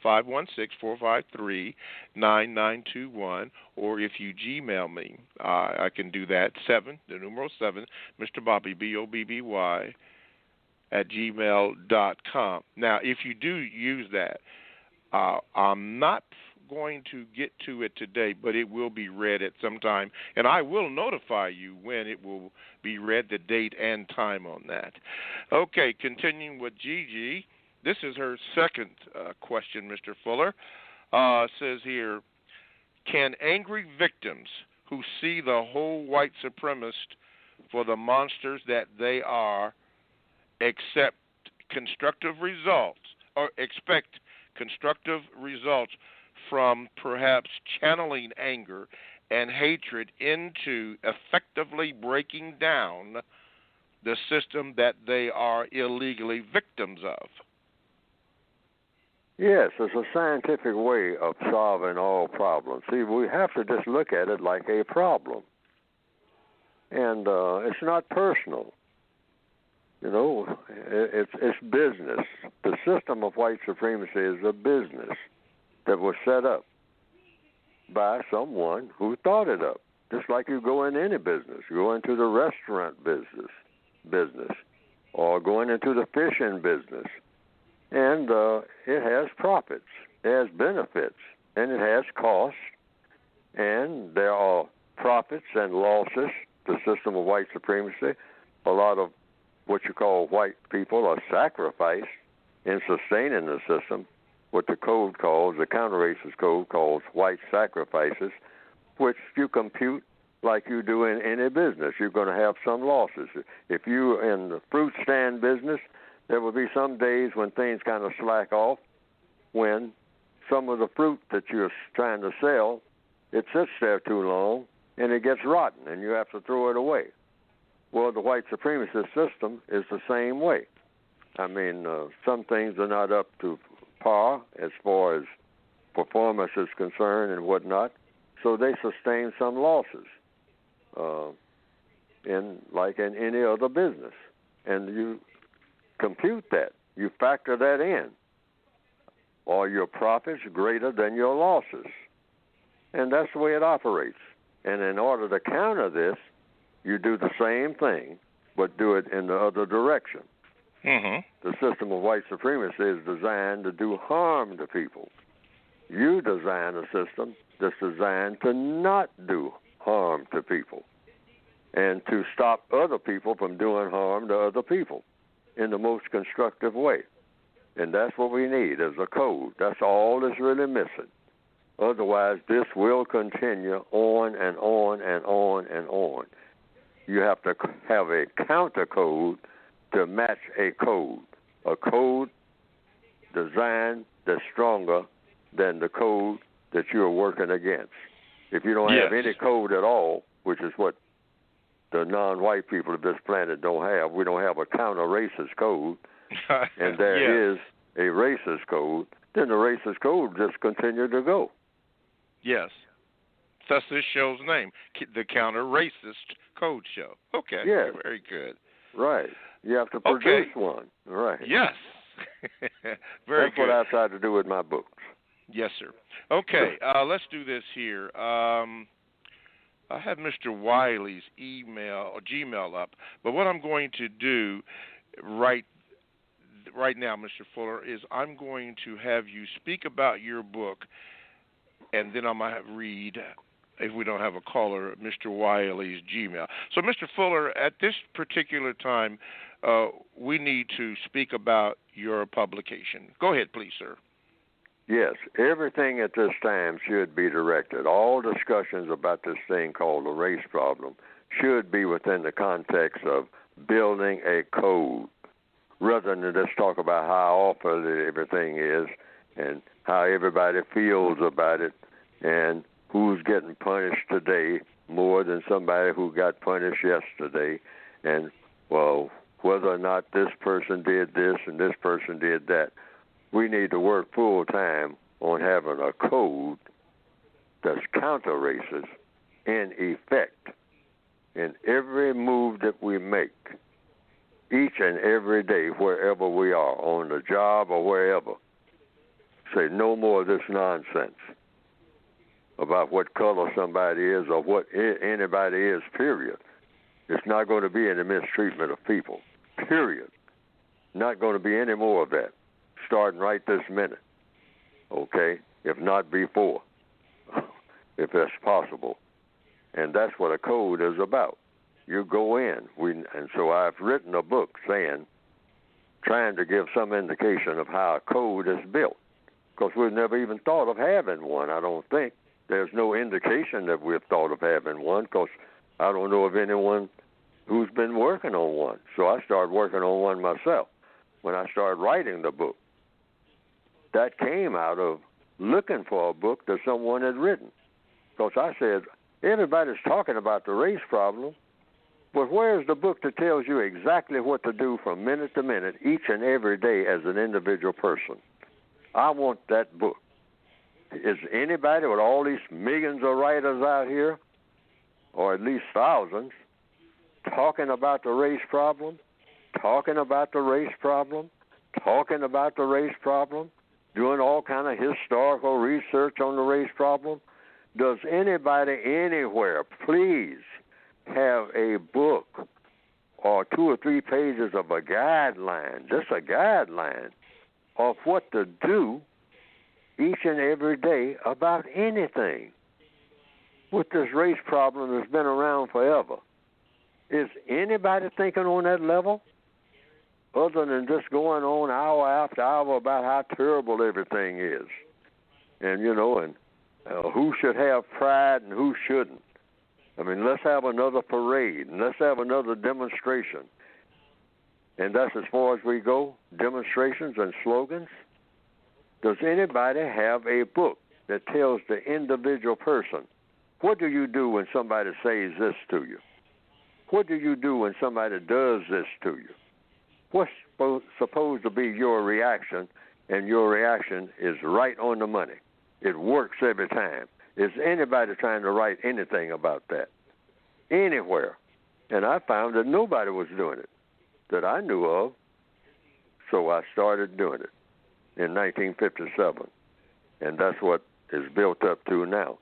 S2: 516-453-9921. Or if you Gmail me, I can do that, 7, Mr. Bobby, BOBBY, at gmail.com. Now, if you do use that, I'm not going to get to it today, but it will be read at some time, and I will notify you when it will be read, the date and time on that. Okay, continuing with Gigi. This is her second question, Mr. Fuller. Says here, can angry victims who see the whole white supremacist for the monsters that they are expect constructive results from perhaps channeling anger and hatred into effectively breaking down the system that they are illegally victims of?
S1: Yes, it's a scientific way of solving all problems. See, we have to just look at it like a problem. And it's not personal. You know, it's business. The system of white supremacy is a business that was set up by someone who thought it up. Just like you go in any business. You go into the restaurant business, or going into the fishing business. And it has profits, it has benefits, and it has costs. And there are profits and losses. The system of white supremacy, a lot of what you call white people are sacrificed in sustaining the system, what the code calls, the counter-racist code calls white sacrifices, which you compute like you do in any business. You're going to have some losses. If you're in the fruit stand business, there will be some days when things kind of slack off, when some of the fruit that you're trying to sell, it sits there too long and it gets rotten and you have to throw it away. Well, the white supremacist system is the same way. I mean, some things are not up to par as far as performance is concerned and whatnot, so they sustain some losses, like in any other business. And you compute that. You factor that in. Are your profits greater than your losses? And that's the way it operates. And in order to counter this, you do the same thing, but do it in the other direction.
S2: Mm-hmm.
S1: The system of white supremacy is designed to do harm to people. You design a system that's designed to not do harm to people and to stop other people from doing harm to other people in the most constructive way. And that's what we need, is a code. That's all that's really missing. Otherwise, this will continue on and on and on and on. You have to have a counter code to match a code designed that's stronger than the code that you're working against. If you don't have any code at all, which is what the non-white people of this planet don't have, we don't have a counter-racist code, and there is a racist code, then the racist code just continue to go.
S2: Yes. That's this show's name, the Counter-Racist Code Show. Okay.
S1: Yes.
S2: Very good.
S1: Right. You have to produce one. Right.
S2: Yes.
S1: That's
S2: good.
S1: What I try to do with my books.
S2: Yes, sir. Okay, let's do this here. I have Mr. Wiley's email or Gmail up, but what I'm going to do right now, Mr. Fuller, is I'm going to have you speak about your book, and then I'm going to read, if we don't have a caller, Mr. Wiley's Gmail. So, Mr. Fuller, at this particular time, we need to speak about your publication. Go ahead, please, sir.
S1: Yes, everything at this time should be directed. All discussions about this thing called the race problem should be within the context of building a code, rather than just talk about how awful everything is and how everybody feels about it. and who's getting punished today more than somebody who got punished yesterday, and, well, whether or not this person did this and this person did that. We need to work full time on having a code that's counter-racist in effect in every move that we make, each and every day, wherever we are, on the job or wherever. Say no more of this nonsense about what color somebody is or what anybody is, period. It's not going to be any mistreatment of people, period. Not going to be any more of that, starting right this minute, okay, if not before, if that's possible. And that's what a code is about. You go in. And so I've written a book trying to give some indication of how a code is built, because we've never even thought of having one, I don't think. There's no indication that we've thought of having one, because I don't know of anyone who's been working on one. So I started working on one myself when I started writing the book. That came out of looking for a book that someone had written. Because I said, everybody's talking about the race problem, but where's the book that tells you exactly what to do from minute to minute, each and every day as an individual person? I want that book. Is anybody with all these millions of writers out here, or at least thousands, talking about the race problem, talking about the race problem, talking about the race problem, doing all kind of historical research on the race problem? Does anybody anywhere please have a book or 2 or 3 pages of a guideline, just a guideline of what to do each and every day about anything? With this race problem that's been around forever, is anybody thinking on that level other than just going on hour after hour about how terrible everything is? And, who should have pride and who shouldn't? I mean, let's have another parade and let's have another demonstration. And that's as far as we go, demonstrations and slogans. Does anybody have a book that tells the individual person, what do you do when somebody says this to you? What do you do when somebody does this to you? What's supposed to be your reaction, and your reaction is right on the money. It works every time. Is anybody trying to write anything about that? Anywhere. And I found that nobody was doing it that I knew of, so I started doing it in 1957. And that's what is built up to now.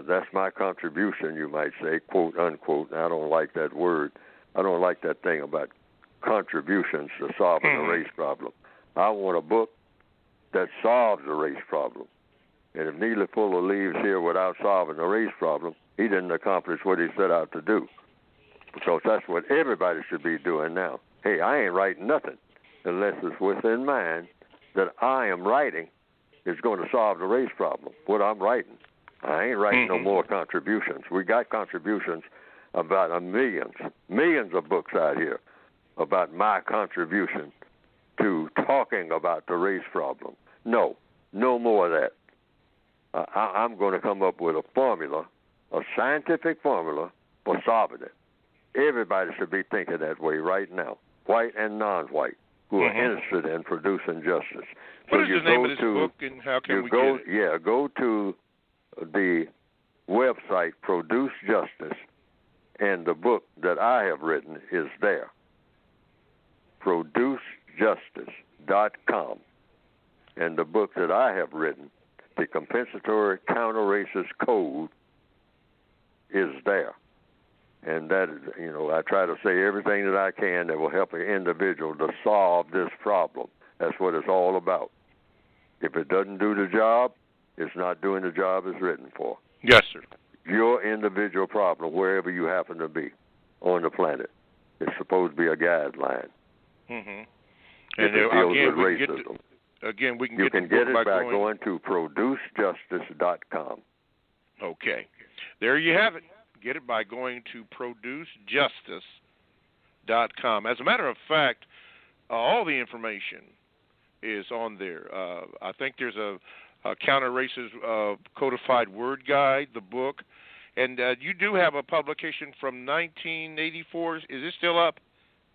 S1: That's my contribution, you might say, quote, unquote. And I don't like that word. I don't like that thing about contributions to solving the race problem. I want a book that solves the race problem. And if Neely Fuller leaves here without solving the race problem, he didn't accomplish what he set out to do. Because that's what everybody should be doing now. Hey, I ain't writing nothing unless it's within mind that I am writing is going to solve the race problem. What I'm writing. I ain't writing no more contributions. We got contributions about millions of books out here about my contribution to talking about the race problem. No more of that. I'm going to come up with a formula, a scientific formula for solving it. Everybody should be thinking that way right now, white and non-white, who are interested in producing justice.
S2: What is the name of this book, and how can we get it?
S1: Yeah, go to the website, Produce Justice, and the book that I have written is there. ProduceJustice.com. And the book that I have written, The Compensatory Counter-Racist Code, is there. And that is, I try to say everything that I can that will help an individual to solve this problem. That's what it's all about. If it doesn't do the job, it's not doing the job it's written for.
S2: Yes, sir.
S1: Your individual problem, wherever you happen to be on the planet, is supposed to be a guideline.
S2: And
S1: it deals with racism.
S2: We can
S1: you
S2: get
S1: can get it by going to ProduceJustice.com.
S2: Okay. There you have it. Get it by going to ProduceJustice.com. As a matter of fact, all the information is on there. I think there's a Counter-Racist Codified Word Guide, the book. And you do have a publication from 1984. Is it still up?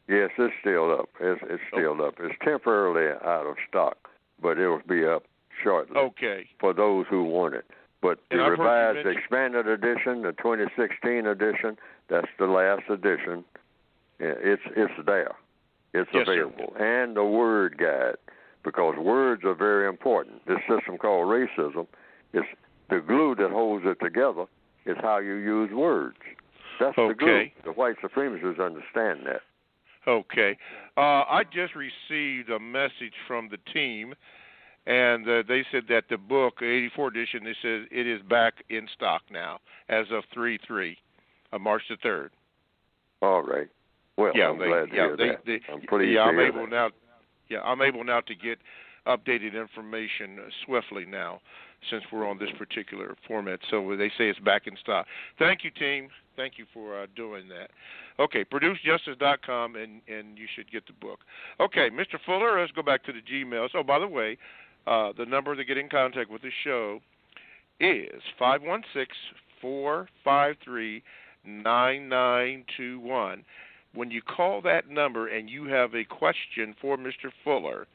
S1: Yes, it's still up. It's still up. It's temporarily out of stock, but it will be up shortly.
S2: Okay.
S1: For those who want it. But the revised expanded edition, the 2016 edition, that's the last edition. It's there. It's available. Sir. And the word guide, because words are very important. This system called racism is the glue that holds it together is how you use words. That's the glue. The white supremacists understand that.
S2: Okay. I just received a message from the team, and they said that the book, 84 edition, they said it is back in stock now as of 3/3, March the 3rd.
S1: All right. Well, I'm glad to hear that. I'm pleased to hear that.
S2: I'm able now to get updated information swiftly now, since we're on this particular format. So they say it's back in stock. Thank you, team. Thank you for doing that. Okay, producejustice.com, and you should get the book. Okay, Mr. Fuller, let's go back to the Gmails. Oh, by the way, the number to get in contact with the show is 516-453-9921. When you call that number and you have a question for Mr. Fuller,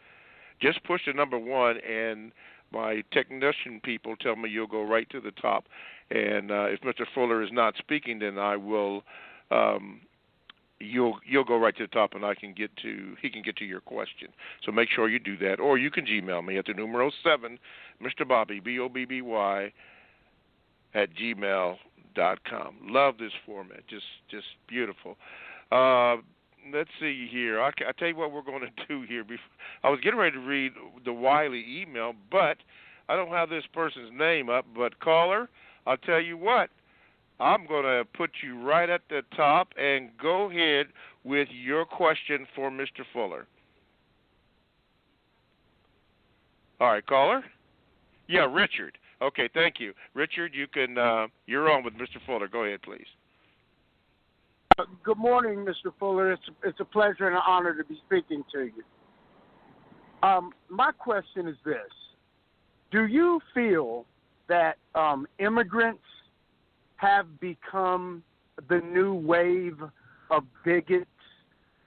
S2: just push the number 1, and my technician people tell me you'll go right to the top. And if Mr. Fuller is not speaking, then I will. You'll go right to the top, and he can get to your question. So make sure you do that, or you can Gmail me at the numero 7, Mr. Bobby BOBBY @gmail.com. Love this format, just beautiful. Let's see here. I tell you what we're going to do here. I was getting ready to read the Wiley email, but I don't have this person's name up. But caller, I'll tell you what. I'm going to put you right at the top and go ahead with your question for Mr. Fuller. All right, caller? Yeah, Richard. Okay, thank you. Richard, you're on with Mr. Fuller. Go ahead, please.
S6: Good morning, Mr. Fuller. It's a pleasure and an honor to be speaking to you. My question is this. Do you feel that immigrants have become the new wave of bigots?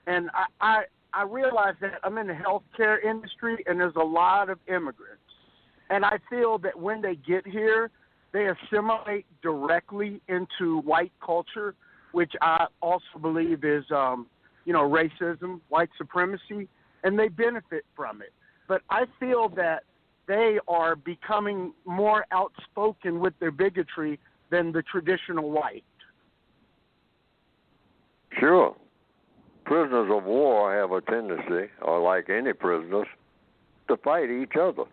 S6: And I realize that I'm in the healthcare industry, and there's a lot of immigrants. And I feel that when they get here, they assimilate directly into white culture, which I also believe is, racism, white supremacy, and they benefit from it. But I feel that they are becoming more outspoken with their bigotry than the traditional white.
S1: Sure. Prisoners of war have a tendency, or like any prisoners, to fight each other.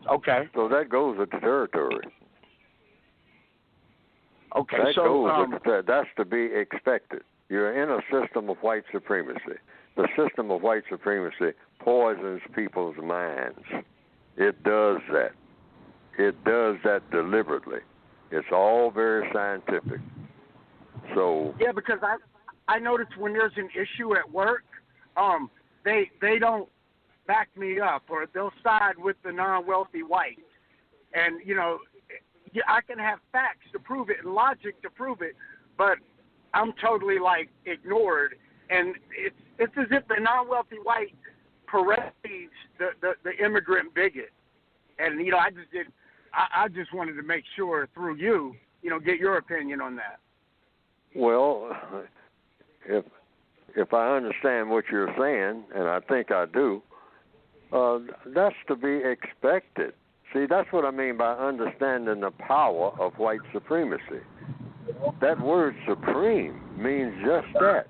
S6: Okay.
S1: So that goes with the territory.
S6: Okay,
S1: that's to be expected. You're in a system of white supremacy. The system of white supremacy poisons people's minds. It does that. It does that deliberately. It's all very scientific. So
S6: yeah, because I noticed when there's an issue at work, they don't back me up, or they'll side with the non-wealthy white, and I can have facts to prove it and logic to prove it, but I'm totally ignored, and it's as if the non-wealthy white parades the immigrant bigot, and I just wanted to make sure through you, get your opinion on that.
S1: Well, if I understand what you're saying, and I think I do, that's to be expected. See, that's what I mean by understanding the power of white supremacy. That word supreme means just that.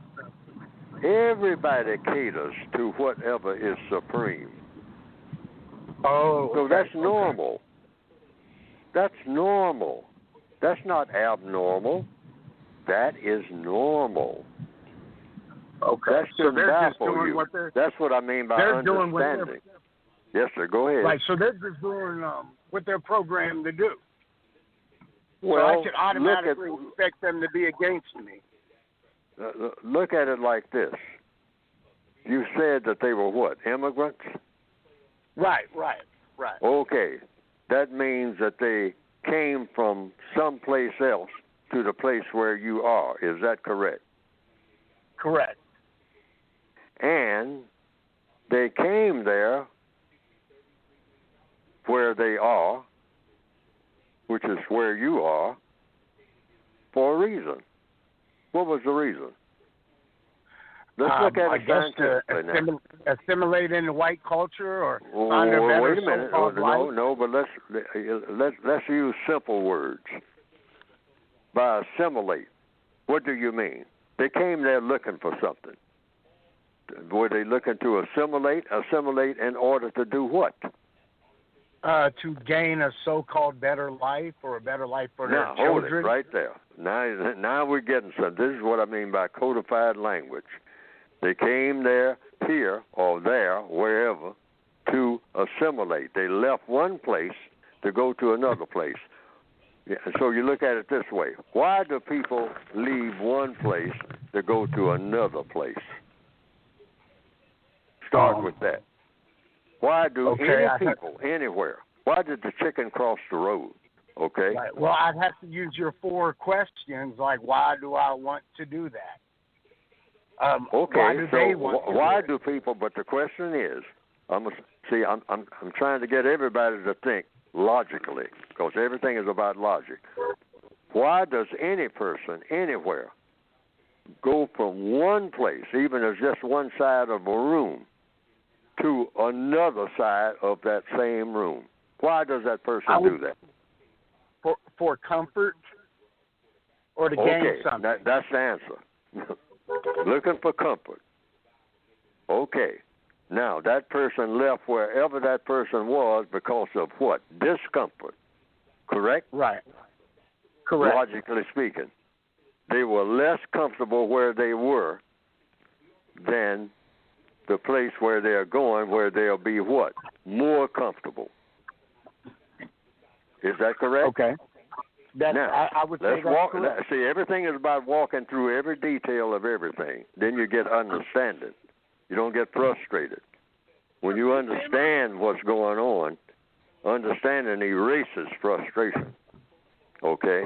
S1: Everybody caters to whatever is supreme.
S6: Oh,
S1: so that's normal. That's normal. That's not abnormal. That is normal.
S6: Okay.
S1: That shouldn't baffle you. That's what I mean by understanding. Yes, sir. Go ahead.
S6: Right. So they're just doing what they're programmed to do.
S1: Well,
S6: so I should automatically expect them to be against me.
S1: Look at it like this. You said that they were what? Immigrants?
S6: Right. Right.
S1: Okay. That means that they came from someplace else to the place where you are. Is that correct?
S6: Correct.
S1: And they came there where they are, which is where you are, for a reason. What was the reason? Let's look at it scientifically now.
S6: Assimilate into white culture or find a better
S1: wait a minute.
S6: so-called life?
S1: No, but let's use simple words. By assimilate, what do you mean? They came there looking for something. Were they looking to assimilate? Assimilate in order to do what?
S6: To gain a so-called better life or a better life for their children.
S1: Hold it right there. Now we're getting some. This is what I mean by codified language. They came there, here, or there, wherever, to assimilate. They left one place to go to another place. Yeah, so you look at it this way. Why do people leave one place to go to another place? Start with that. Why do any people, anywhere, why did the chicken cross the road? Okay?
S6: Right. Well, I'd have to use your 4 questions, like why do I want to do that? Why do people? But the question is, I'm trying to get everybody to think logically, because everything is about logic. Why does any person anywhere go from one place, even as just one side of a room, to another side of that same room? Why does that person do that? For comfort or to gain something?
S1: That's the answer. Looking for comfort. Okay. Now, that person left wherever that person was because of what? Discomfort. Correct?
S6: Right. Correct.
S1: Logically speaking. They were less comfortable where they were than the place where they're going, where they'll be what? More comfortable. Is that correct?
S6: Okay. I would say that's correct.
S1: See, everything is about walking through every detail of everything. Then you get understanding. You don't get frustrated. When you understand what's going on, understanding erases frustration. Okay?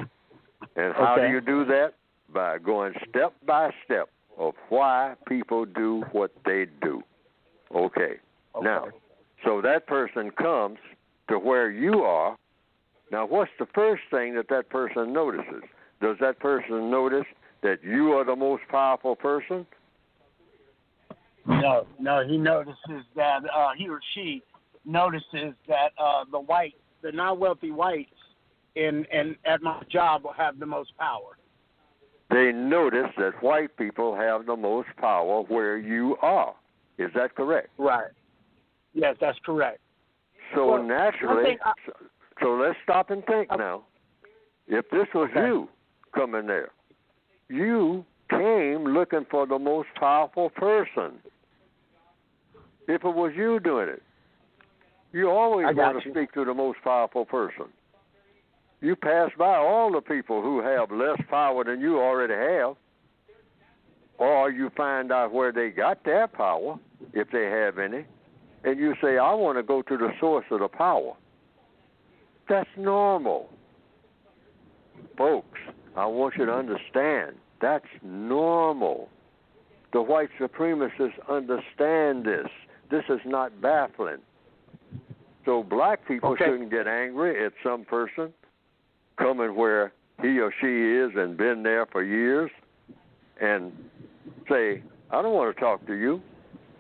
S1: And how do you do that? By going step by step of why people do what they do. Okay. Now, so that person comes to where you are. Now, what's the first thing that person notices? Does that person notice that you are the most powerful person?
S6: No, he notices that he or she notices that the non-wealthy whites at my job will have the most power.
S1: They notice that white people have the most power where you are. Is that correct?
S6: Right. Yes, that's correct.
S1: So naturally, so let's stop and think now. If this was you coming there, you came looking for the most powerful person. If it was you doing it, you always want to speak to the most powerful person. You pass by all the people who have less power than you already have, or you find out where they got their power, if they have any, and you say, I want to go to the source of the power. That's normal. Folks, I want you to understand, that's normal. The white supremacists understand this. This is not baffling. So black people shouldn't get angry at some person coming where he or she is and been there for years and say, I don't want to talk to you.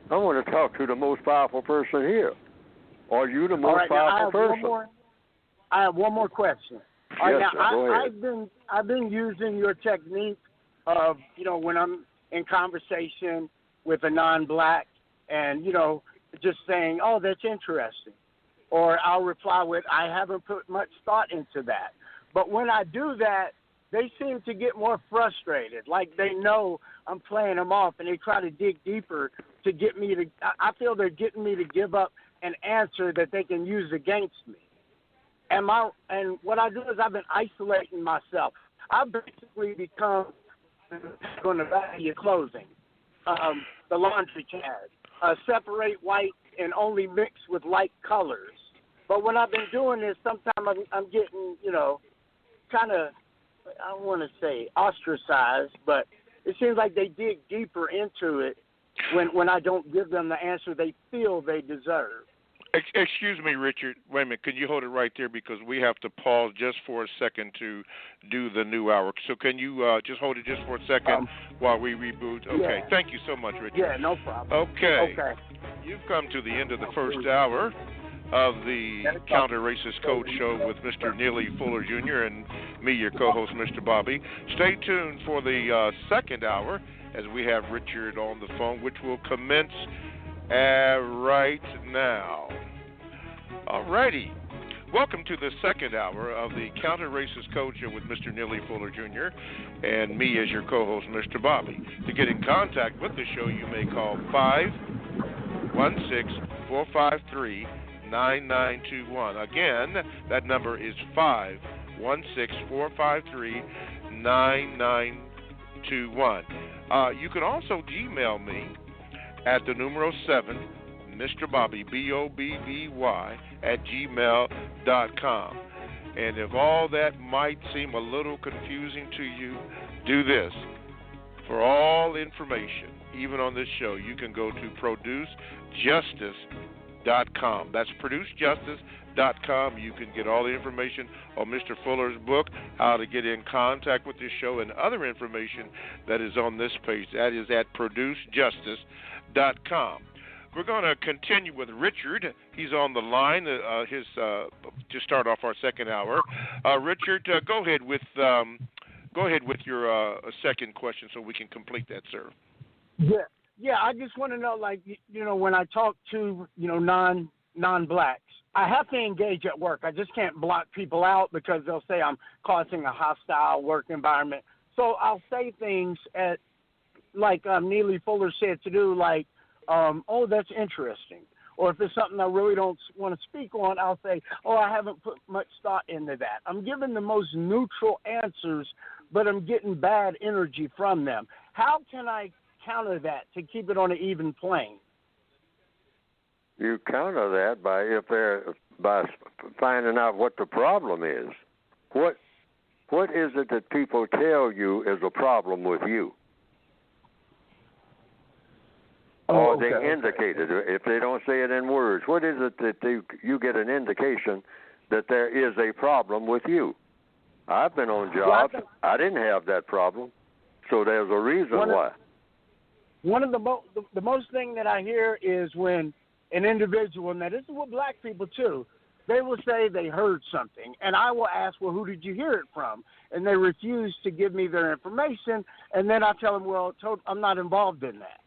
S1: I want to talk to the most powerful person here. Are you the most powerful person?
S6: I have one more question.
S1: Yes, sir, go ahead.
S6: I've been using your technique of, when I'm in conversation with a non-black and, just saying, oh, that's interesting. Or I'll reply with, I haven't put much thought into that. But when I do that, they seem to get more frustrated. Like they know I'm playing them off and they try to dig deeper to get me to, I feel they're getting me to give up an answer that they can use against me. And what I do is I've been isolating myself. I've basically become going to value clothing, the laundry tab, separate white and only mix with light colors. But when I've been doing this, sometimes I'm getting, kind of, I don't want to say ostracized, but it seems like they dig deeper into it when I don't give them the answer they feel they deserve.
S2: Excuse me, Richard. Wait a minute. Can you hold it right there because we have to pause just for a second to do the new hour. So can you just hold it just for a second while we reboot? Okay.
S6: Yeah.
S2: Thank you so much, Richard.
S6: Yeah, no problem.
S2: Okay. You've come to the end of the first hour of the Counter Racist Code Show with Mr. Neely Fuller Jr. and me, your co-host, Mr. Bobby. Stay tuned for the second hour as we have Richard on the phone, which will commence right now. Alrighty. Welcome to the second hour of the Counter Racist Code Show with Mr. Neely Fuller Jr. and me as your co-host, Mr. Bobby. To get in contact with the show, you may call 516-453-9921. Again, that number is 516-453-9921. You can also Gmail me at the numero 7, Mr. Bobby, BOBBY, at gmail.com. And if all that might seem a little confusing to you, do this. For all information, even on this show, you can go to producejustice.com. That's producejustice.com. You can get all the information on Mr. Fuller's book, how to get in contact with this show, and other information that is on this page. That is at producejustice.com. We're going to continue with Richard. He's on the line to start off our second hour. Richard, go ahead with your second question so we can complete that, sir.
S6: Yeah. I just want to know, when I talk to non-blacks, I have to engage at work. I just can't block people out because they'll say I'm causing a hostile work environment. So I'll say things like Neely Fuller said to do, like, oh, that's interesting. Or if it's something I really don't want to speak on, I'll say, oh, I haven't put much thought into that. I'm giving the most neutral answers, but I'm getting bad energy from them. How can I counter that to keep it on an even plane?
S1: You counter that by finding out what the problem is. What is it that people tell you is a problem with you? Or they indicate it. If they don't say it in words, what is it that you get an indication that there is a problem with you? I've been on jobs. I didn't have that problem. So there's a reason why.
S6: One of the most thing that I hear is when an individual, now this is with black people too, they will say they heard something. And I will ask, well, who did you hear it from? And they refuse to give me their information. And then I tell them, well, I'm not involved in that.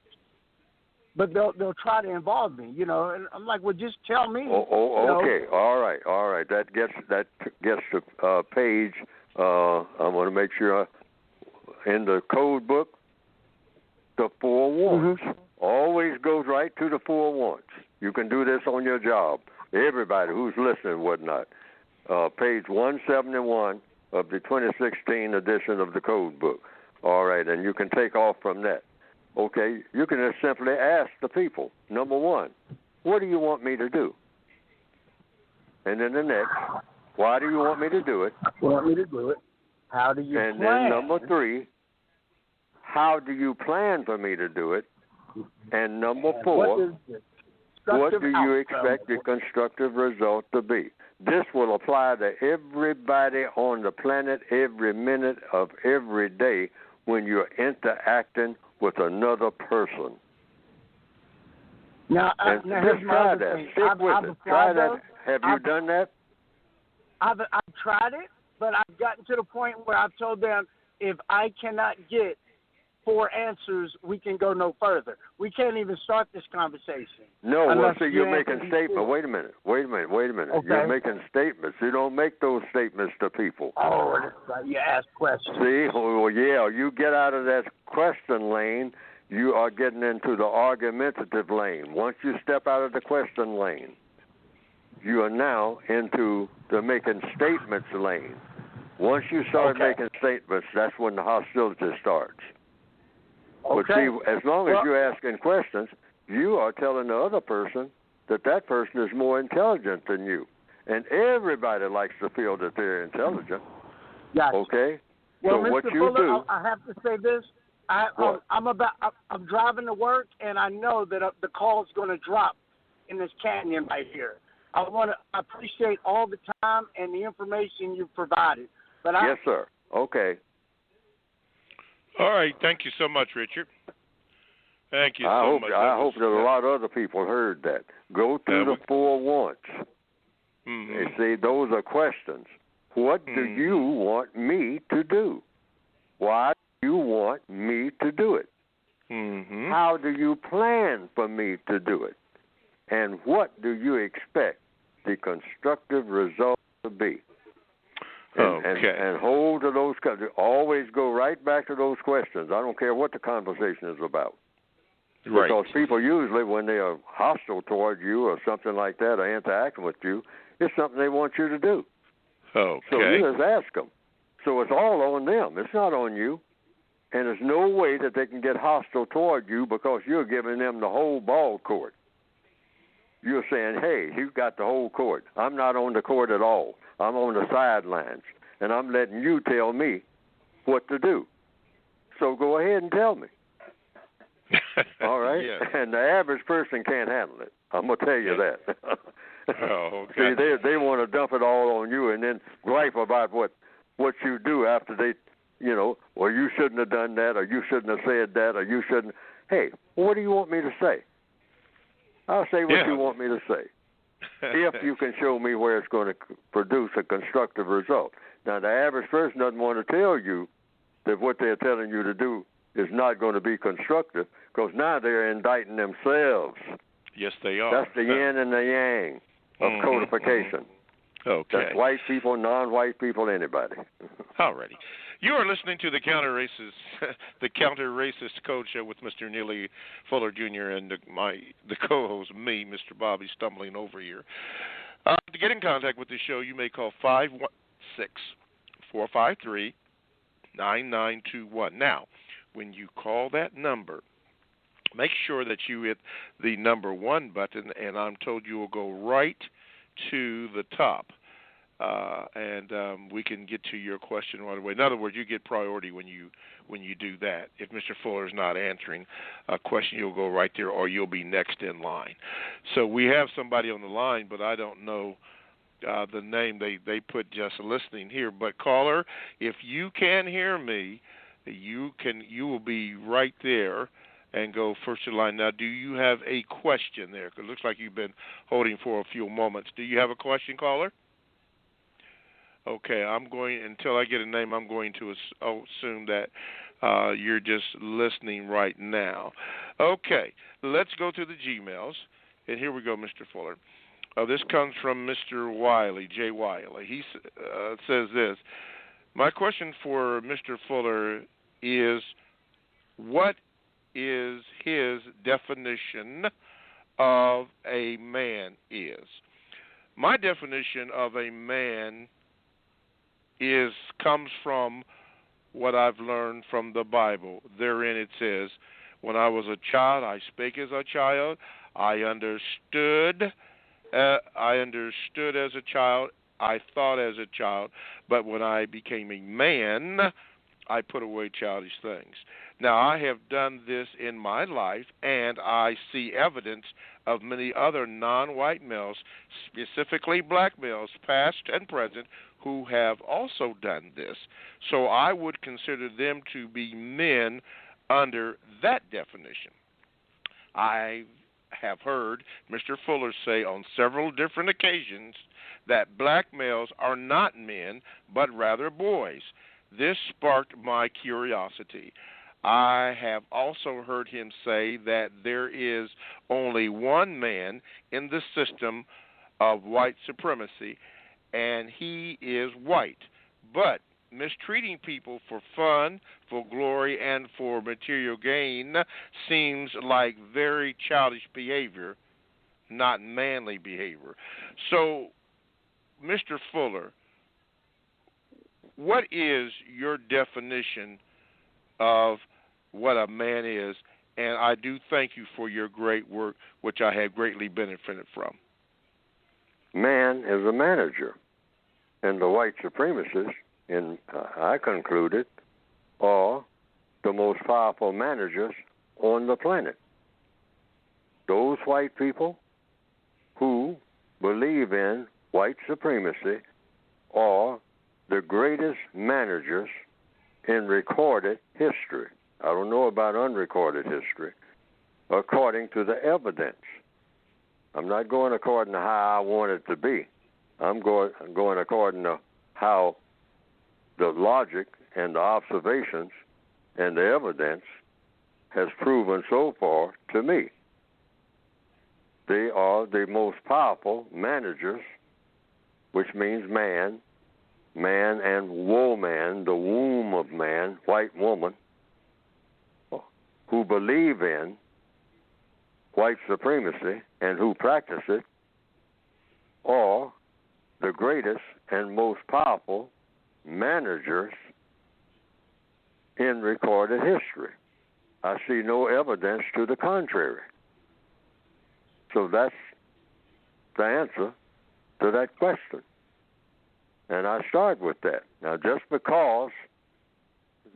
S6: But they'll try to involve me, and I'm like, well, just tell me.
S1: Okay, all right. That gets to page. I want to make sure in the code book, the 4 warrants always goes right to the 4 warrants. You can do this on your job. Everybody who's listening, whatnot. Page 171 of the 2016 edition of the code book. All right, and you can take off from that. Okay, you can just simply ask the people, number 1, what do you want me to do? And then the next, why do you want me to do it?
S6: Want me to do it? How do you plan?
S1: And then number 3, how do you plan for me to do it? And number 4, what do you expect the constructive result to be? This will apply to everybody on the planet every minute of every day when you're interacting with another person.
S6: Now
S1: just try that. Stick with it. Try that. Have you done that?
S6: I've tried it, but I've gotten to the point where I've told them if I cannot get 4 answers, we can go no further. We can't even start this conversation.
S1: No, well, see, you're making statements. Wait a minute. Okay. You're making statements. You don't make those statements to people.
S6: Oh, that's right. You ask questions.
S1: See, well, yeah, you get out of that question lane, you are getting into the argumentative lane. Once you step out of the question lane, you are now into the making statements lane. Once you start making statements, that's when the hostility starts. But see, as long as you're asking questions, you are telling the other person that person is more intelligent than you. And everybody likes to feel that they're intelligent.
S6: Gotcha.
S1: Okay?
S6: Well,
S1: so
S6: Mr.
S1: what you
S6: Fuller,
S1: do...
S6: I have to say this. I'm driving to work, and I know that the call is going to drop in this canyon right here. I appreciate all the time and the information you've provided. But
S1: yes, sir. Okay.
S2: All right. Thank you so much, Richard. Thank you so much.
S1: I hope that a lot of other people heard that. Go through the 4 wants.
S2: Mm-hmm.
S1: You see, those are questions. What do you want me to do? Why do you want me to do it?
S2: Mm-hmm.
S1: How do you plan for me to do it? And what do you expect the constructive result to be? And hold to those. Always go right back to those questions. I don't care what the conversation is about.
S2: Right.
S1: Because people usually, when they are hostile toward you or something like that, or interacting with you, it's something they want you to do.
S2: Okay.
S1: So you just ask them. So it's all on them. It's not on you. And there's no way that they can get hostile toward you because you're giving them the whole ball court. You're saying, hey, you've got the whole court. I'm not on the court at all. I'm on the sidelines. And I'm letting you tell me what to do. So go ahead and tell me. All right?
S2: Yes.
S1: And the average person can't handle it. I'm going to tell you that.
S2: Okay.
S1: See, they want to dump it all on you and then gripe about what you do after they, well, you shouldn't have done that, or you shouldn't have said that, or you shouldn't. Hey, what do you want me to say? I'll say what you want me to say. If you can show me where it's going to produce a constructive result. Now, the average person doesn't want to tell you that what they're telling you to do is not going to be constructive, because now they're indicting themselves.
S2: Yes, they are.
S1: That's the yin and the yang of codification.
S2: Okay.
S1: That's white people, non-white people, anybody.
S2: Alrighty. You are listening to the Counter Racist Code Show with Mr. Neely Fuller Jr. and the co-host, me, Mr. Bobby, stumbling over here. To get in contact with the show, you may call 516-453-9921. Now, when you call that number, make sure that you hit the number 1 button, and I'm told you will go right to the top. And we can get to your question right away. In other words, you get priority when you do that. If Mr. Fuller is not answering a question, you'll go right there, or you'll be next in line. So we have somebody on the line, but I don't know the name. They put just listening here. But caller, if you can hear me, you will be right there and go first in line. Now, do you have a question there? 'Cause it looks like you've been holding for a few moments. Do you have a question, caller? Okay, until I get a name, I'm going to assume that you're just listening right now. Okay, let's go to the Gmails. And here we go, Mr. Fuller. This comes from Mr. Wiley, J. Wiley. He says this. My question for Mr. Fuller is, what is his definition of a man is? My definition of a man comes from what I've learned from the Bible. Therein it says, when I was a child, I spake as a child. I understood as a child. I thought as a child. But when I became a man, I put away childish things. Now, I have done this in my life, and I see evidence of many other non-white males, specifically black males, past and present, who have also done this. So I would consider them to be men under that definition. I have heard Mr. Fuller say on several different occasions that black males are not men, but rather boys. This sparked my curiosity. I have also heard him say that there is only one man in the system of white supremacy, and he is white. But mistreating people for fun, for glory, and for material gain seems like very childish behavior, not manly behavior. So, Mr. Fuller, what is your definition of what a man is? And I do thank you for your great work, which I have greatly benefited from.
S1: Man man is a manager. And the white supremacists, and I concluded, are the most powerful managers on the planet. Those white people who believe in white supremacy are the greatest managers in recorded history. I don't know about unrecorded history, according to the evidence. I'm not going according to how I want it to be. I'm going according to how the logic and the observations and the evidence has proven so far to me. They are the most powerful managers, which means man and woman, the womb of man, white woman, who believe in white supremacy and who practice it, are the greatest and most powerful managers in recorded history. I see no evidence to the contrary. So that's the answer to that question. And I start with that. Now, just because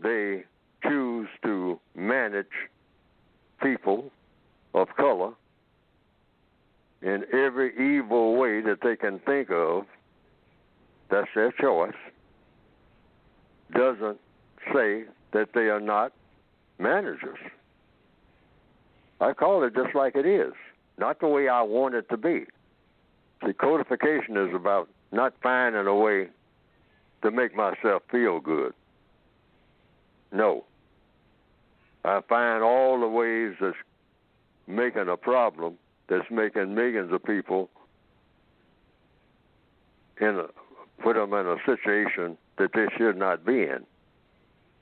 S1: they choose to manage people of color in every evil way that they can think of, that's their choice, doesn't say that they are not managers. I call it just like it is, not the way I want it to be. See, codification is about not finding a way to make myself feel good. No. I find all the ways that's making a problem that's making millions of people put them in a situation that they should not be in.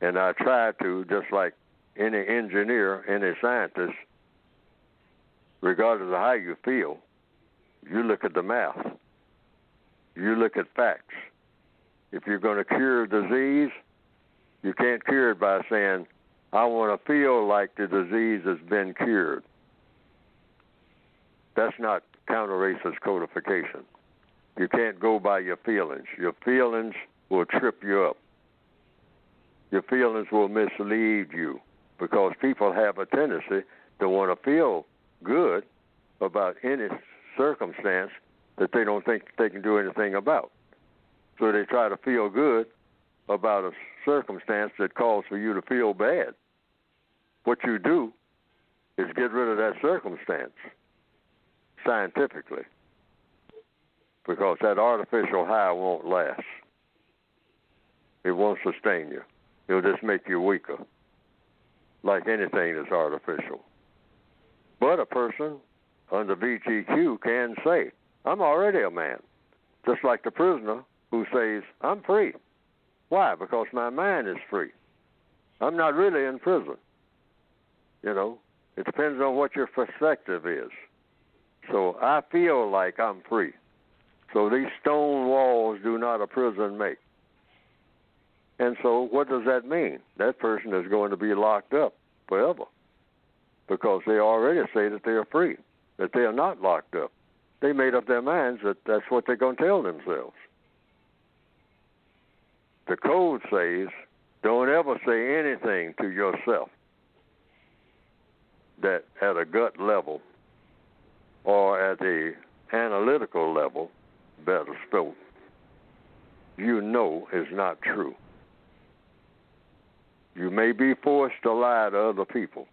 S1: And I try to, just like any engineer, any scientist, regardless of how you feel, you look at the math. You look at facts. If you're going to cure a disease, you can't cure it by saying, I want to feel like the disease has been cured. That's not counter-racist codification. You can't go by your feelings. Your feelings will trip you up. Your feelings will mislead you because people have a tendency to want to feel good about any circumstance that they don't think they can do anything about. So they try to feel good about a circumstance that calls for you to feel bad. What you do is get rid of that circumstance scientifically, because that artificial high won't last. It won't sustain you. It'll just make you weaker, like anything that's artificial. But a person under BGQ can say, I'm already a man, just like the prisoner who says, I'm free. Why? Because my mind is free. I'm not really in prison. You know, it depends on what your perspective is. So I feel like I'm free. So these stone walls do not a prison make. And so what does that mean? That person is going to be locked up forever because they already say that they are free, that they are not locked up. They made up their minds that that's what they're going to tell themselves. The code says, don't ever say anything to yourself that at a gut level or at the analytical level, better spoke, you know is not true. You may be forced to lie to other people,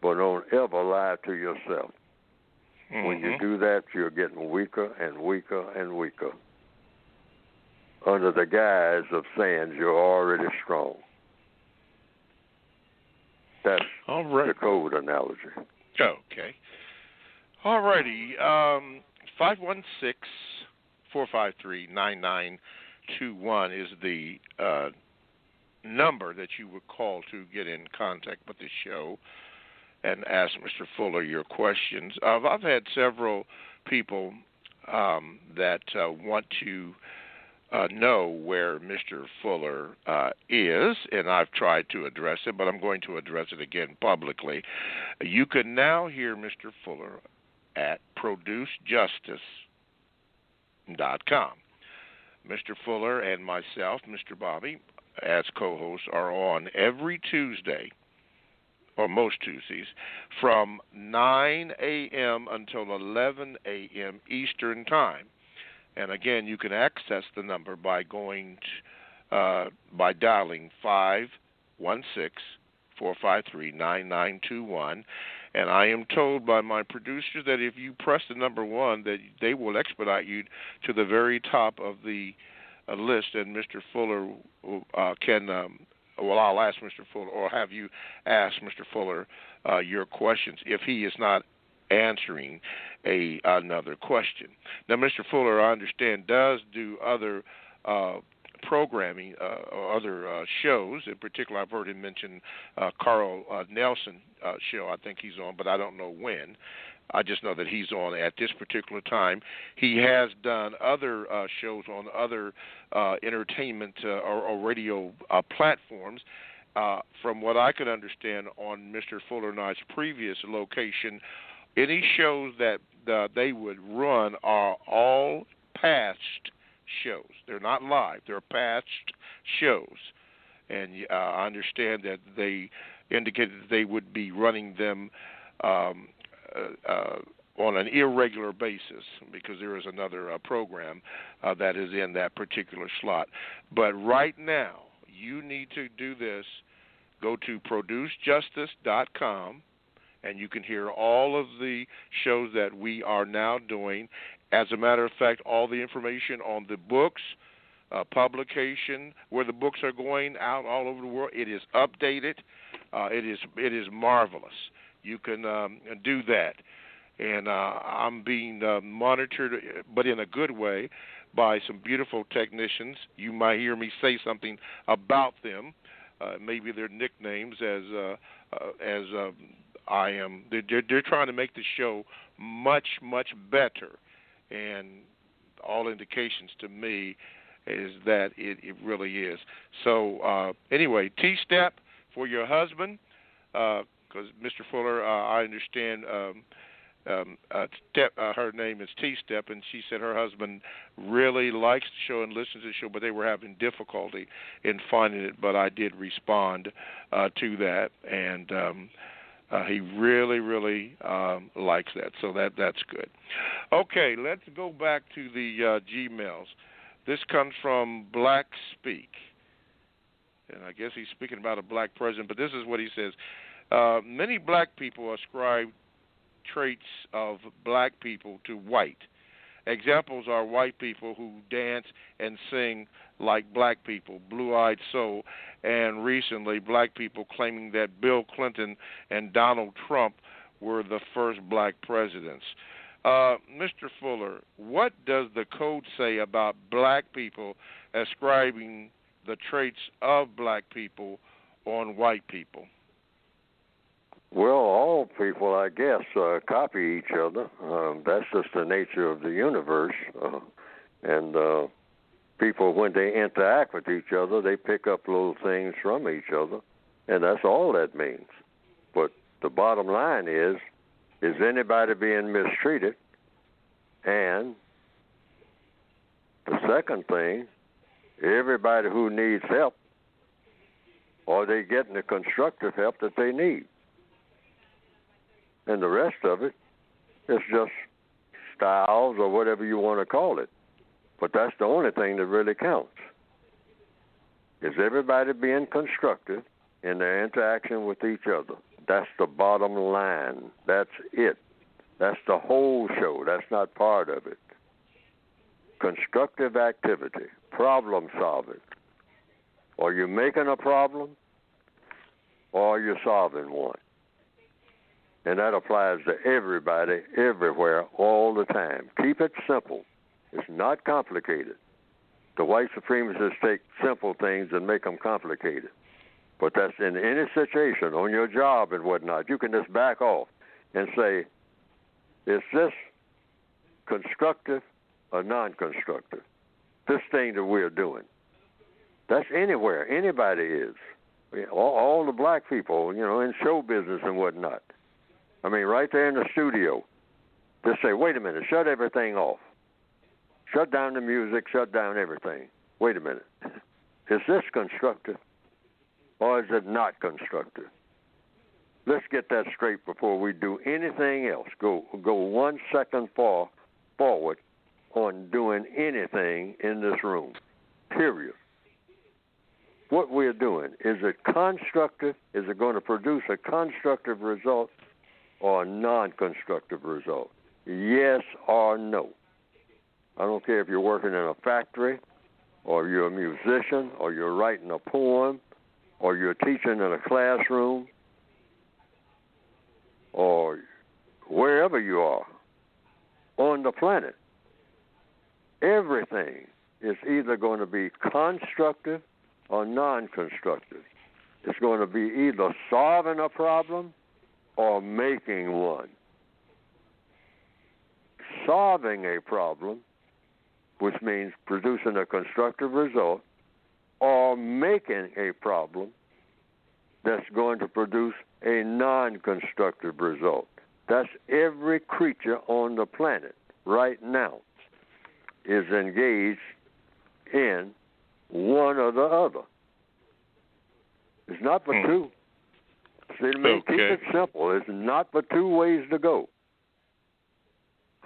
S1: but don't ever lie to yourself. Mm-hmm. When you do that, you're getting weaker and weaker and weaker under the guise of saying you're already strong. That's all right. The code analogy.
S2: Okay. All righty. 516-453-9921 is the number that you would call to get in contact with the show and ask Mr. Fuller your questions. I've had several people that want to know where Mr. Fuller is, and I've tried to address it, but I'm going to address it again publicly. You can now hear Mr. Fuller at Produce Justice Mr. Fuller and myself, Mr. Bobby, as co-hosts, are on every Tuesday, or most Tuesdays, from 9 a.m. until 11 a.m. Eastern Time. And again, you can access the number by by dialing 516-453-9921. And I am told by my producer that if you press the number 1, that they will expedite you to the very top of the list, and Mr. Fuller can, I'll ask Mr. Fuller, or have you ask Mr. Fuller your questions if he is not answering another question. Now, Mr. Fuller, I understand, does do other programming or other shows. In particular, I've heard him mention Carl Nelson show. I think he's on, but I don't know when. I just know that he's on at this particular time. He has done other shows on other entertainment or radio platforms. From what I could understand on Mr. Fuller and I's previous location, any shows that they would run are all past shows. They're not live. They're past shows. And I understand that they indicated that they would be running them on an irregular basis because there is another program that is in that particular slot. But right now, you need to do this. Go to producejustice.com, and you can hear all of the shows that we are now doing. As a matter of fact, all the information on the books, publication, where the books are going out all over the world, it is updated. It is marvelous. You can do that. And I'm being monitored, but in a good way, by some beautiful technicians. You might hear me say something about them. Maybe their nicknames as I am. They're trying to make the show much, much better. And all indications to me is that it really is. So anyway, T-Step for your husband, because Mr. Fuller, I understand her name is T-Step, and she said her husband really likes the show and listens to the show, but they were having difficulty in finding it. But I did respond to that, and he really, really likes that. So that's good. Okay, let's go back to the Gmails. This comes from Black Speak, and I guess he's speaking about a black president, but this is what he says. Many black people ascribe traits of black people to white. Examples are white people who dance and sing like black people, Blue-Eyed Soul, and recently black people claiming that Bill Clinton and Donald Trump were the first black presidents. Mr. Fuller, what does the code say about black people ascribing the traits of black people on white people?
S1: Well, all people, I guess, copy each other. That's just the nature of the universe. And people, when they interact with each other, they pick up little things from each other, and that's all that means. But the bottom line is anybody being mistreated? And the second thing, everybody who needs help, are they getting the constructive help that they need? And the rest of it is just styles or whatever you want to call it. But that's the only thing that really counts. Is everybody being constructive in their interaction with each other? That's the bottom line. That's it. That's the whole show. That's not part of it. Constructive activity, problem solving. Are you making a problem or are you solving one? And that applies to everybody, everywhere, all the time. Keep it simple. It's not complicated. The white supremacists take simple things and make them complicated. But that's in any situation, on your job and whatnot. You can just back off and say, is this constructive or non-constructive? This thing that we're doing. That's anywhere. Anybody is. All the black people, in show business and whatnot. I mean, right there in the studio, just say, wait a minute, shut everything off. Shut down the music, shut down everything. Wait a minute. Is this constructive or is it not constructive? Let's get that straight before we do anything else. Go 1 second forward on doing anything in this room, period. What we're doing, is it constructive? Is it going to produce a constructive result or a non-constructive result? Yes or no. I don't care if you're working in a factory or you're a musician or you're writing a poem or you're teaching in a classroom or wherever you are on the planet. Everything is either going to be constructive or non-constructive. It's going to be either solving a problem or making one. Solving a problem, which means producing a constructive result, or making a problem that's going to produce a non-constructive result. That's every creature on the planet right now is engaged in one or the other. It's not but two. See what I mean? Keep it simple. It's not but two ways to go.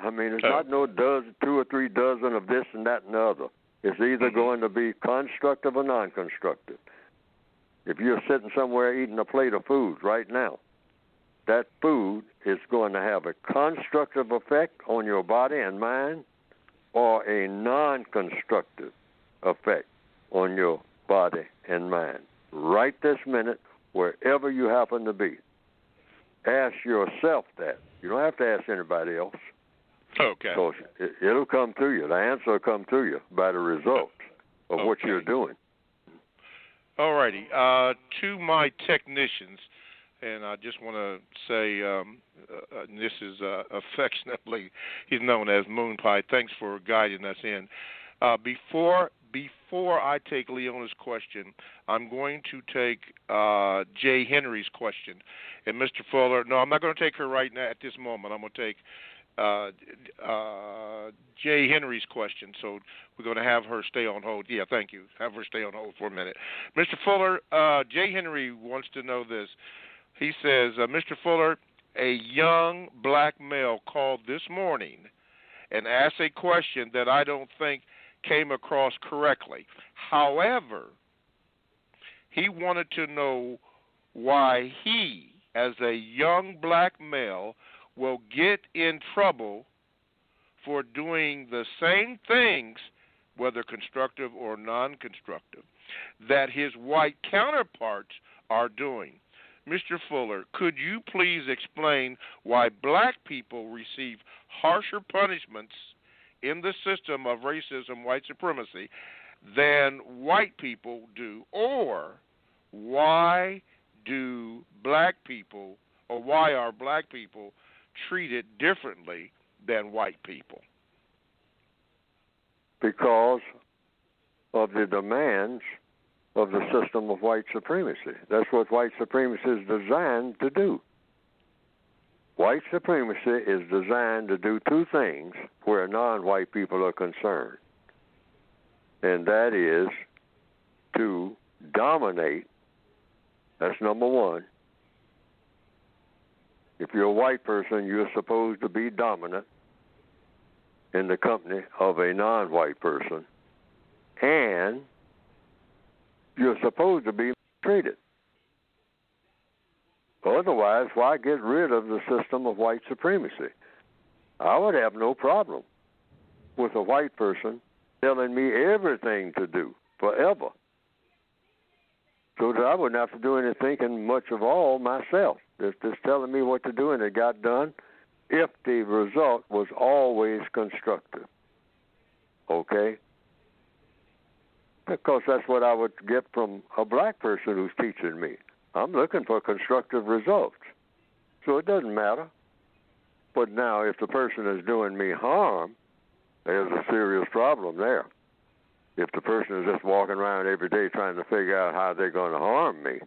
S1: I mean, it's not no 2 or 3 dozen of this and that and the other. It's either going to be constructive or non-constructive. If you're sitting somewhere eating a plate of food right now, that food is going to have a constructive effect on your body and mind or a non-constructive effect on your body and mind. Right this minute, wherever you happen to be. Ask yourself that. You don't have to ask anybody else.
S2: Okay.
S1: Because it'll come to you. The answer will come to you by the result of what you're doing.
S2: All righty. To my technicians, and I just want to say this is affectionately, he's known as Moon Pie. Thanks for guiding us in. Before I take Leona's question, I'm going to take Jay Henry's question. And Mr. Fuller, no, I'm not going to take her right now at this moment. I'm going to take Jay Henry's question. So we're going to have her stay on hold. Yeah, thank you. Have her stay on hold for a minute. Mr. Fuller, Jay Henry wants to know this. He says, Mr. Fuller, a young black male called this morning and asked a question that I don't think came across correctly. However, he wanted to know why he, as a young black male, will get in trouble for doing the same things, whether constructive or non-constructive, that his white counterparts are doing. Mr. Fuller, could you please explain why black people receive harsher punishments in the system of racism, white supremacy, than white people do, or why are black people treated differently than white people?
S1: Because of the demands of the system of white supremacy. That's what white supremacy is designed to do. White supremacy is designed to do two things where non-white people are concerned, and that is to dominate. That's number one. If you're a white person, you're supposed to be dominant in the company of a non-white person, and you're supposed to be treated. Otherwise, why get rid of the system of white supremacy? I would have no problem with a white person telling me everything to do forever, so that I wouldn't have to do any thinking much of all myself. Just telling me what to do, and it got done if the result was always constructive. Okay? Because that's what I would get from a black person who's teaching me. I'm looking for constructive results. So it doesn't matter. But now if the person is doing me harm, there's a serious problem there. If the person is just walking around every day trying to figure out how they're going to harm me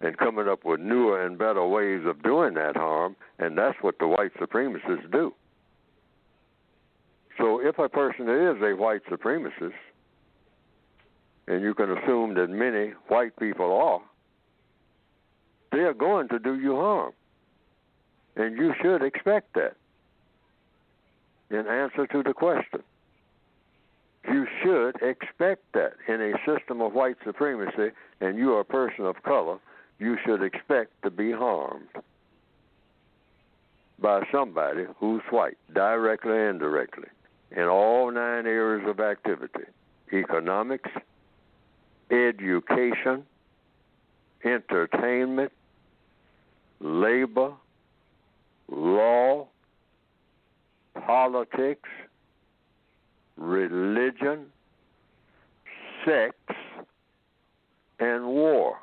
S1: and coming up with newer and better ways of doing that harm, and that's what the white supremacists do. So if a person is a white supremacist, and you can assume that many white people are, they are going to do you harm. And you should expect that in answer to the question. You should expect that in a system of white supremacy, and you are a person of color, you should expect to be harmed by somebody who's white, directly and indirectly, in all 9 areas of activity: economics, education, entertainment, labor, law, politics, religion, sex, and war.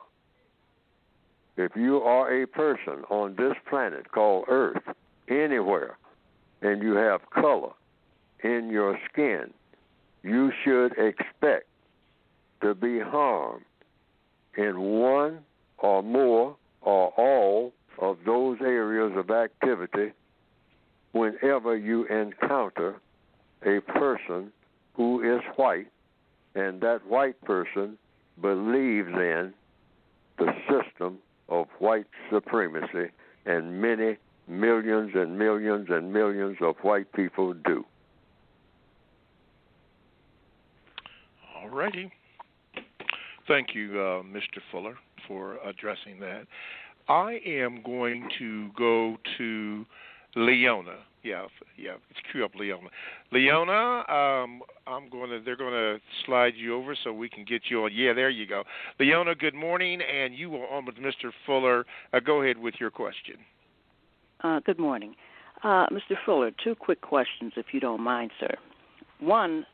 S1: If you are a person on this planet called Earth, anywhere, and you have color in your skin, you should expect to be harmed in one or more or all of those areas of activity whenever you encounter a person who is white, and that white person believes in the system of white supremacy, and many millions and millions and millions of white people do.
S2: All righty. Thank you, Mr. Fuller, for addressing that. I am going to go to Leona. Let's cue up Leona. Leona, they're gonna slide you over so we can get you on. Yeah, there you go. Leona, good morning, and you are on with Mr. Fuller. Go ahead with your question.
S7: Good morning. Mr. Fuller, 2 quick questions, if you don't mind, sir. One,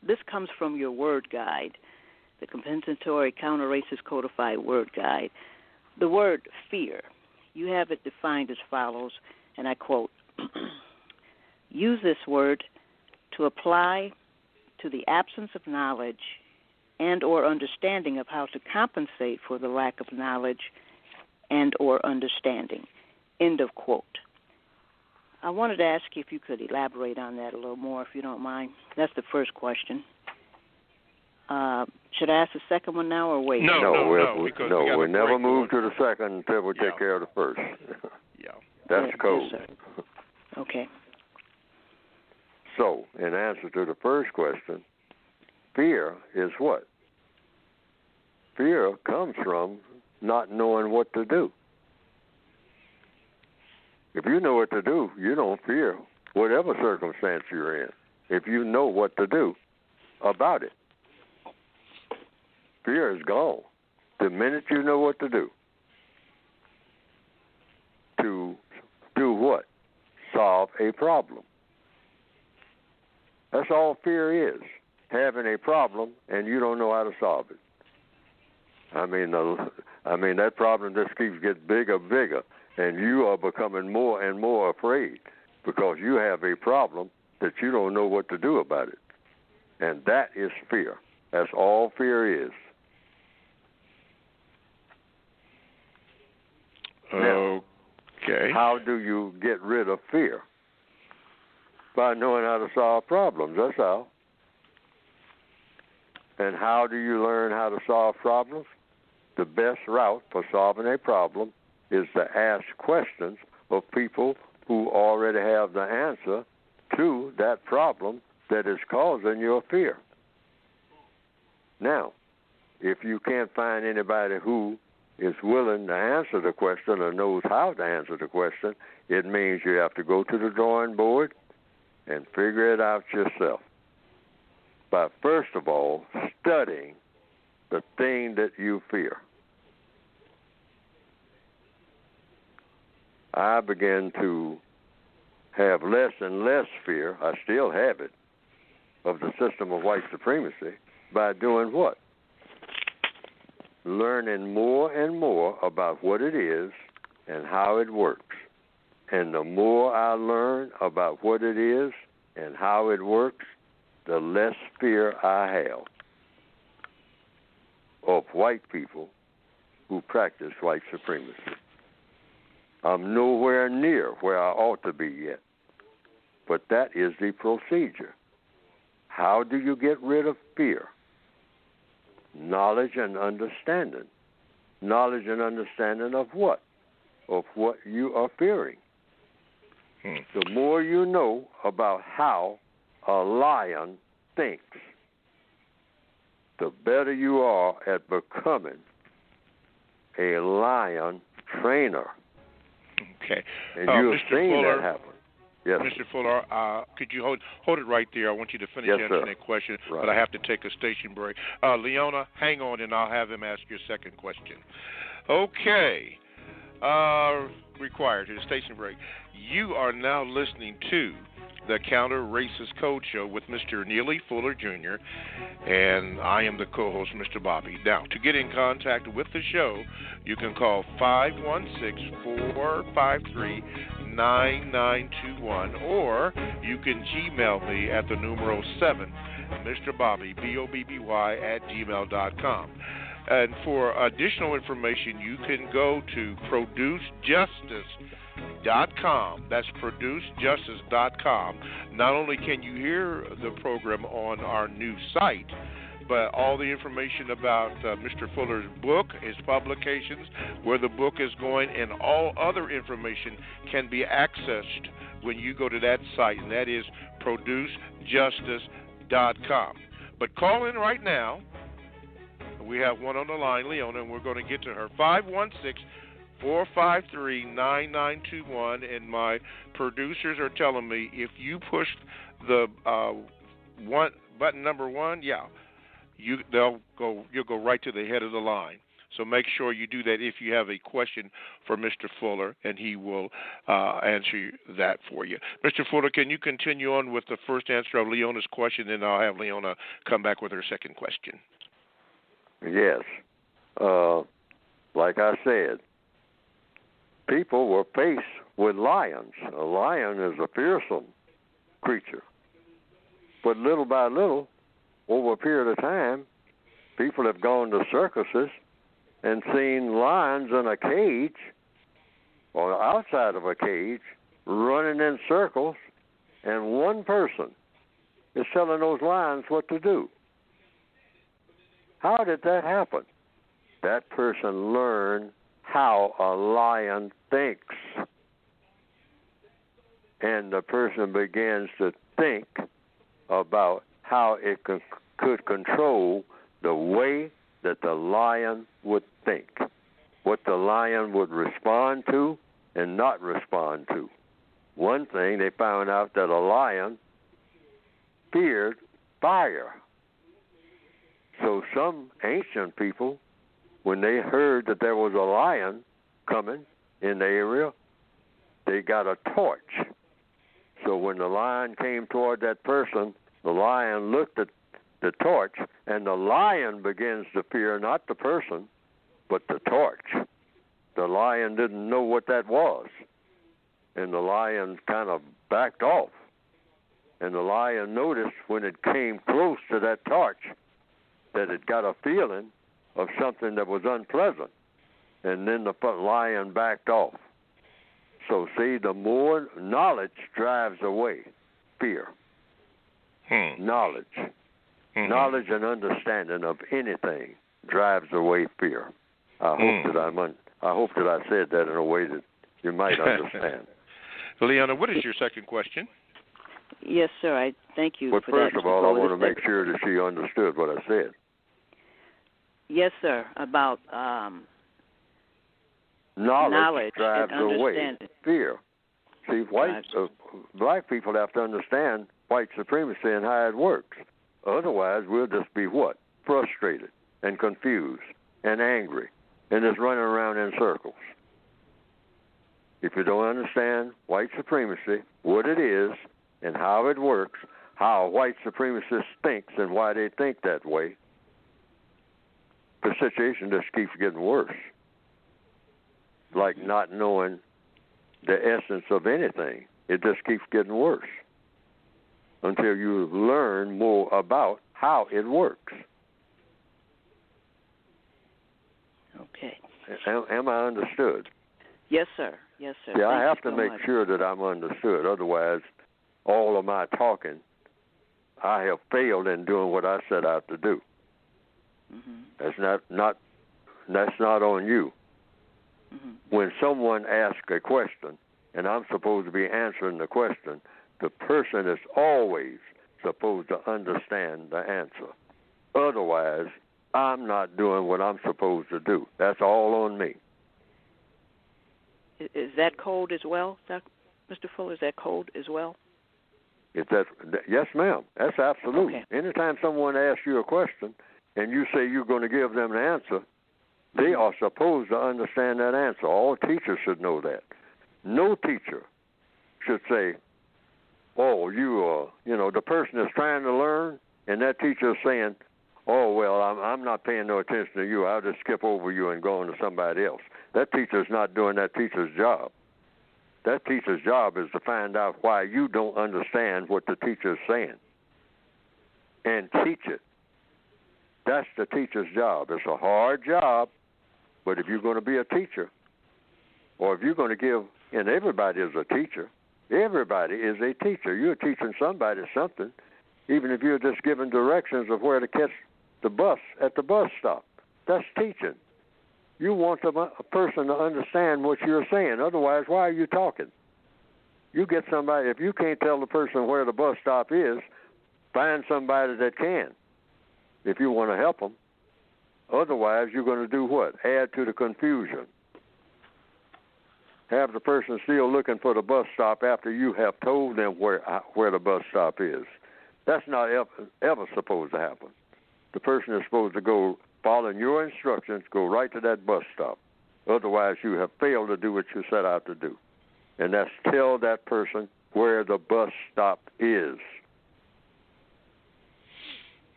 S7: this comes from your word guide, the Compensatory Counter-Racist Codified Word Guide. The word fear, you have it defined as follows, and I quote, use this word to apply to the absence of knowledge and or understanding of how to compensate for the lack of knowledge and or understanding. End of quote. I wanted to ask you if you could elaborate on that a little more, if you don't mind. That's the first question. Should I ask the second one now or wait?
S1: No, we never move to the second until we take care of the first.
S2: Yeah.
S1: That's code.
S7: Yes, sir. Okay.
S1: So, in answer to the first question, fear is what? Fear comes from not knowing what to do. If you know what to do, you don't fear whatever circumstance you're in, if you know what to do about it. Fear is gone the minute you know what to do. To do what? Solve a problem. That's all fear is, having a problem and you don't know how to solve it. I mean, that problem just keeps getting bigger, and you are becoming more and more afraid because you have a problem that you don't know what to do about it. And that is fear. That's all fear is.
S2: Okay.
S1: Now, how do you get rid of fear? By knowing how to solve problems, that's how. And how do you learn how to solve problems? The best route for solving a problem is to ask questions of people who already have the answer to that problem that is causing your fear. Now, if you can't find anybody who is willing to answer the question or knows how to answer the question, it means you have to go to the drawing board and figure it out yourself by, first of all, studying the thing that you fear. I began to have less and less fear, I still have it, of the system of white supremacy by doing what? Learning more and more about what it is and how it works. And the more I learn about what it is and how it works, the less fear I have of white people who practice white supremacy. I'm nowhere near where I ought to be yet. but that is the procedure. How do you get rid of fear? Knowledge and understanding. Knowledge and understanding of what? Of what you are fearing. The more you know about how a lion thinks, the better you are at becoming a lion trainer.
S2: Okay.
S1: And you've
S2: Mr.
S1: seen
S2: Fuller,
S1: that happen. Yes.
S2: Mr. Fuller, could you hold it right there? I want you to finish answering that question,
S1: right.
S2: But I have to take a station break. Leona, hang on, and I'll have him ask your second question. Okay. Required to the station break. You are now listening to the Counter Racist Code Show with Mr. Neely Fuller Jr., and I am the co-host, Mr. Bobby. Now, to get in contact with the show, you can call 516-453-9921, or you can Gmail me at the numero 7, Mr. Bobby, BOBBY, @gmail.com. And for additional information, you can go to producejustice.com. That's producejustice.com. Not only can you hear the program on our new site, but all the information about Mr. Fuller's book, his publications, where the book is going, and all other information can be accessed when you go to that site, and that is producejustice.com. But call in right now. We have one on the line, Leona, and we're going to get to her. 516-453-9921, and my producers are telling me if you push the button number 1, you'll go right to the head of the line. So make sure you do that if you have a question for Mr. Fuller, and he will answer that for you. Mr. Fuller, can you continue on with the first answer of Leona's question, and I'll have Leona come back with her second question.
S1: Yes. Like I said, people were faced with lions. A lion is a fearsome creature. But little by little, over a period of time, people have gone to circuses and seen lions in a cage or outside of a cage running in circles, and one person is telling those lions what to do. How did that happen? That person learned how a lion thinks. And the person begins to think about how it could control the way that the lion would think, what the lion would respond to and not respond to. One thing, they found out that a lion feared fire. So some ancient people, when they heard that there was a lion coming in the area, they got a torch. So when the lion came toward that person, the lion looked at the torch, and the lion begins to fear not the person, but the torch. The lion didn't know what that was, and the lion kind of backed off. And the lion noticed when it came close to that torch that it got a feeling of something that was unpleasant, and then the lion backed off. So see, the more knowledge drives away fear. Knowledge. Knowledge and understanding of anything drives away fear. I hope that I said that in a way that you might understand.
S2: Leona, what is your second question?
S7: Yes, sir. I thank you
S1: but
S7: for that.
S1: But first of all, I want to make sure that she understood what I said.
S7: Yes, sir. About
S1: knowledge drives away fear. See, black people have to understand white supremacy and how it works. Otherwise, we'll just be what? Frustrated and confused and angry and just running around in circles. If you don't understand white supremacy, what it is and how it works, how white supremacists thinks and why they think that way, the situation just keeps getting worse. Like not knowing the essence of anything. It just keeps getting worse until you learn more about how it works.
S7: Okay.
S1: Am I understood?
S7: Yes, sir. Yes, sir.
S1: Yeah, I have to
S7: so
S1: make
S7: much.
S1: sure that I'm understood. Otherwise, all of my talking, I have failed in doing what I set out to do. That's not on you. When someone asks a question and I'm supposed to be answering the question, the person is always supposed to understand the answer. Otherwise, I'm not doing what I'm supposed to do. That's all on me.
S7: Is that code as well, Mr. Fuller? Is that code as well?
S1: Yes, ma'am. That's absolute.
S7: Okay.
S1: Anytime someone asks you a question and you say you're going to give them the answer, they are supposed to understand that answer. All teachers should know that. No teacher should say, oh, the person is trying to learn, and that teacher is saying, oh, well, I'm not paying no attention to you. I'll just skip over you and go on to somebody else. That teacher's not doing that teacher's job. That teacher's job is to find out why you don't understand what the teacher is saying and teach it. That's the teacher's job. It's a hard job, but if you're going to be a teacher, or if you're going to give, and everybody is a teacher, everybody is a teacher. You're teaching somebody something, even if you're just giving directions of where to catch the bus at the bus stop. That's teaching. You want a person to understand what you're saying. Otherwise, why are you talking? You get somebody, if you can't tell the person where the bus stop is, find somebody that can, if you want to help them. Otherwise, you're going to do what? Add to the confusion. Have the person still looking for the bus stop after you have told them where the bus stop is. That's not ever supposed to happen. The person is supposed to go, following your instructions, go right to that bus stop. Otherwise, you have failed to do what you set out to do. And that's tell that person where the bus stop is.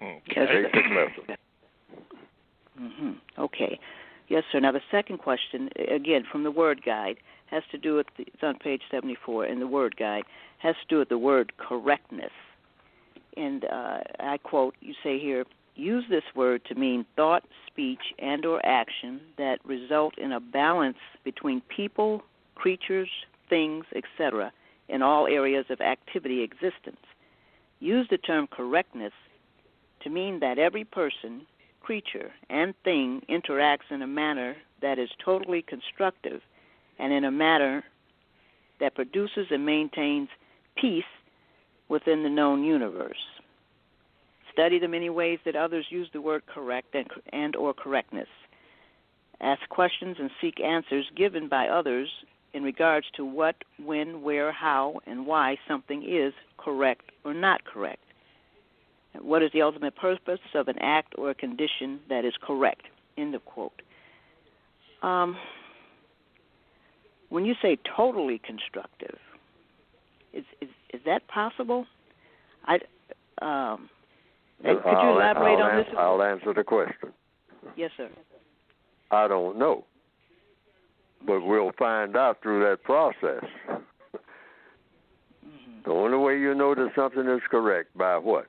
S7: Okay.
S1: Basic lesson.
S7: Okay. Yes, sir. Now, the second question, again, from the word guide, has to do with, it's on page 74 in the word guide, has to do with the word correctness. And I quote, you say here, use this word to mean thought, speech, and or action that result in a balance between people, creatures, things, etc., in all areas of activity existence. Use the term correctness to mean that every person, creature, and thing interacts in a manner that is totally constructive and in a manner that produces and maintains peace within the known universe. Study the many ways that others use the word correct and or correctness. Ask questions and seek answers given by others in regards to what, when, where, how, and why something is correct or not correct. What is the ultimate purpose of an act or a condition that is correct? End of quote. When you say totally constructive, is that possible? Could you elaborate on this?
S1: I'll answer the question.
S7: Yes, sir.
S1: I don't know, but we'll find out through that process. The only way you know that something is correct, by what?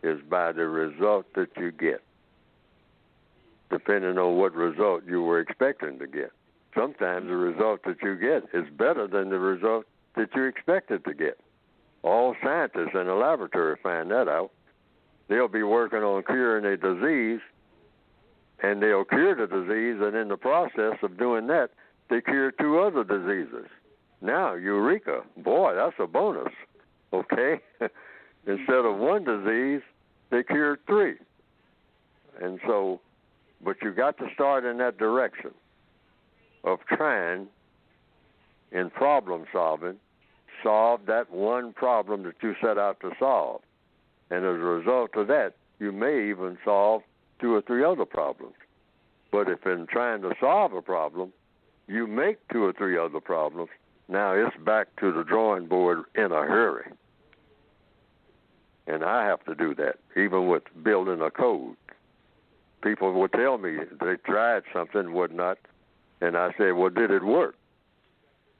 S1: Is by the result that you get, depending on what result you were expecting to get. Sometimes the result that you get is better than the result that you expected to get. All scientists in the laboratory find that out. They'll be working on curing a disease, and they'll cure the disease, and in the process of doing that, they cure 2 other diseases. Now, eureka, boy, that's a bonus, okay? Instead of 1 disease, they cured 3. And so, but you got to start in that direction of trying, in problem solving, solve that one problem that you set out to solve. And as a result of that, you may even solve 2 or 3 other problems. But if in trying to solve a problem, you make 2 or 3 other problems, now it's back to the drawing board in a hurry. And I have to do that, even with building a code. People will tell me they tried something, whatnot, and I say, well, did it work?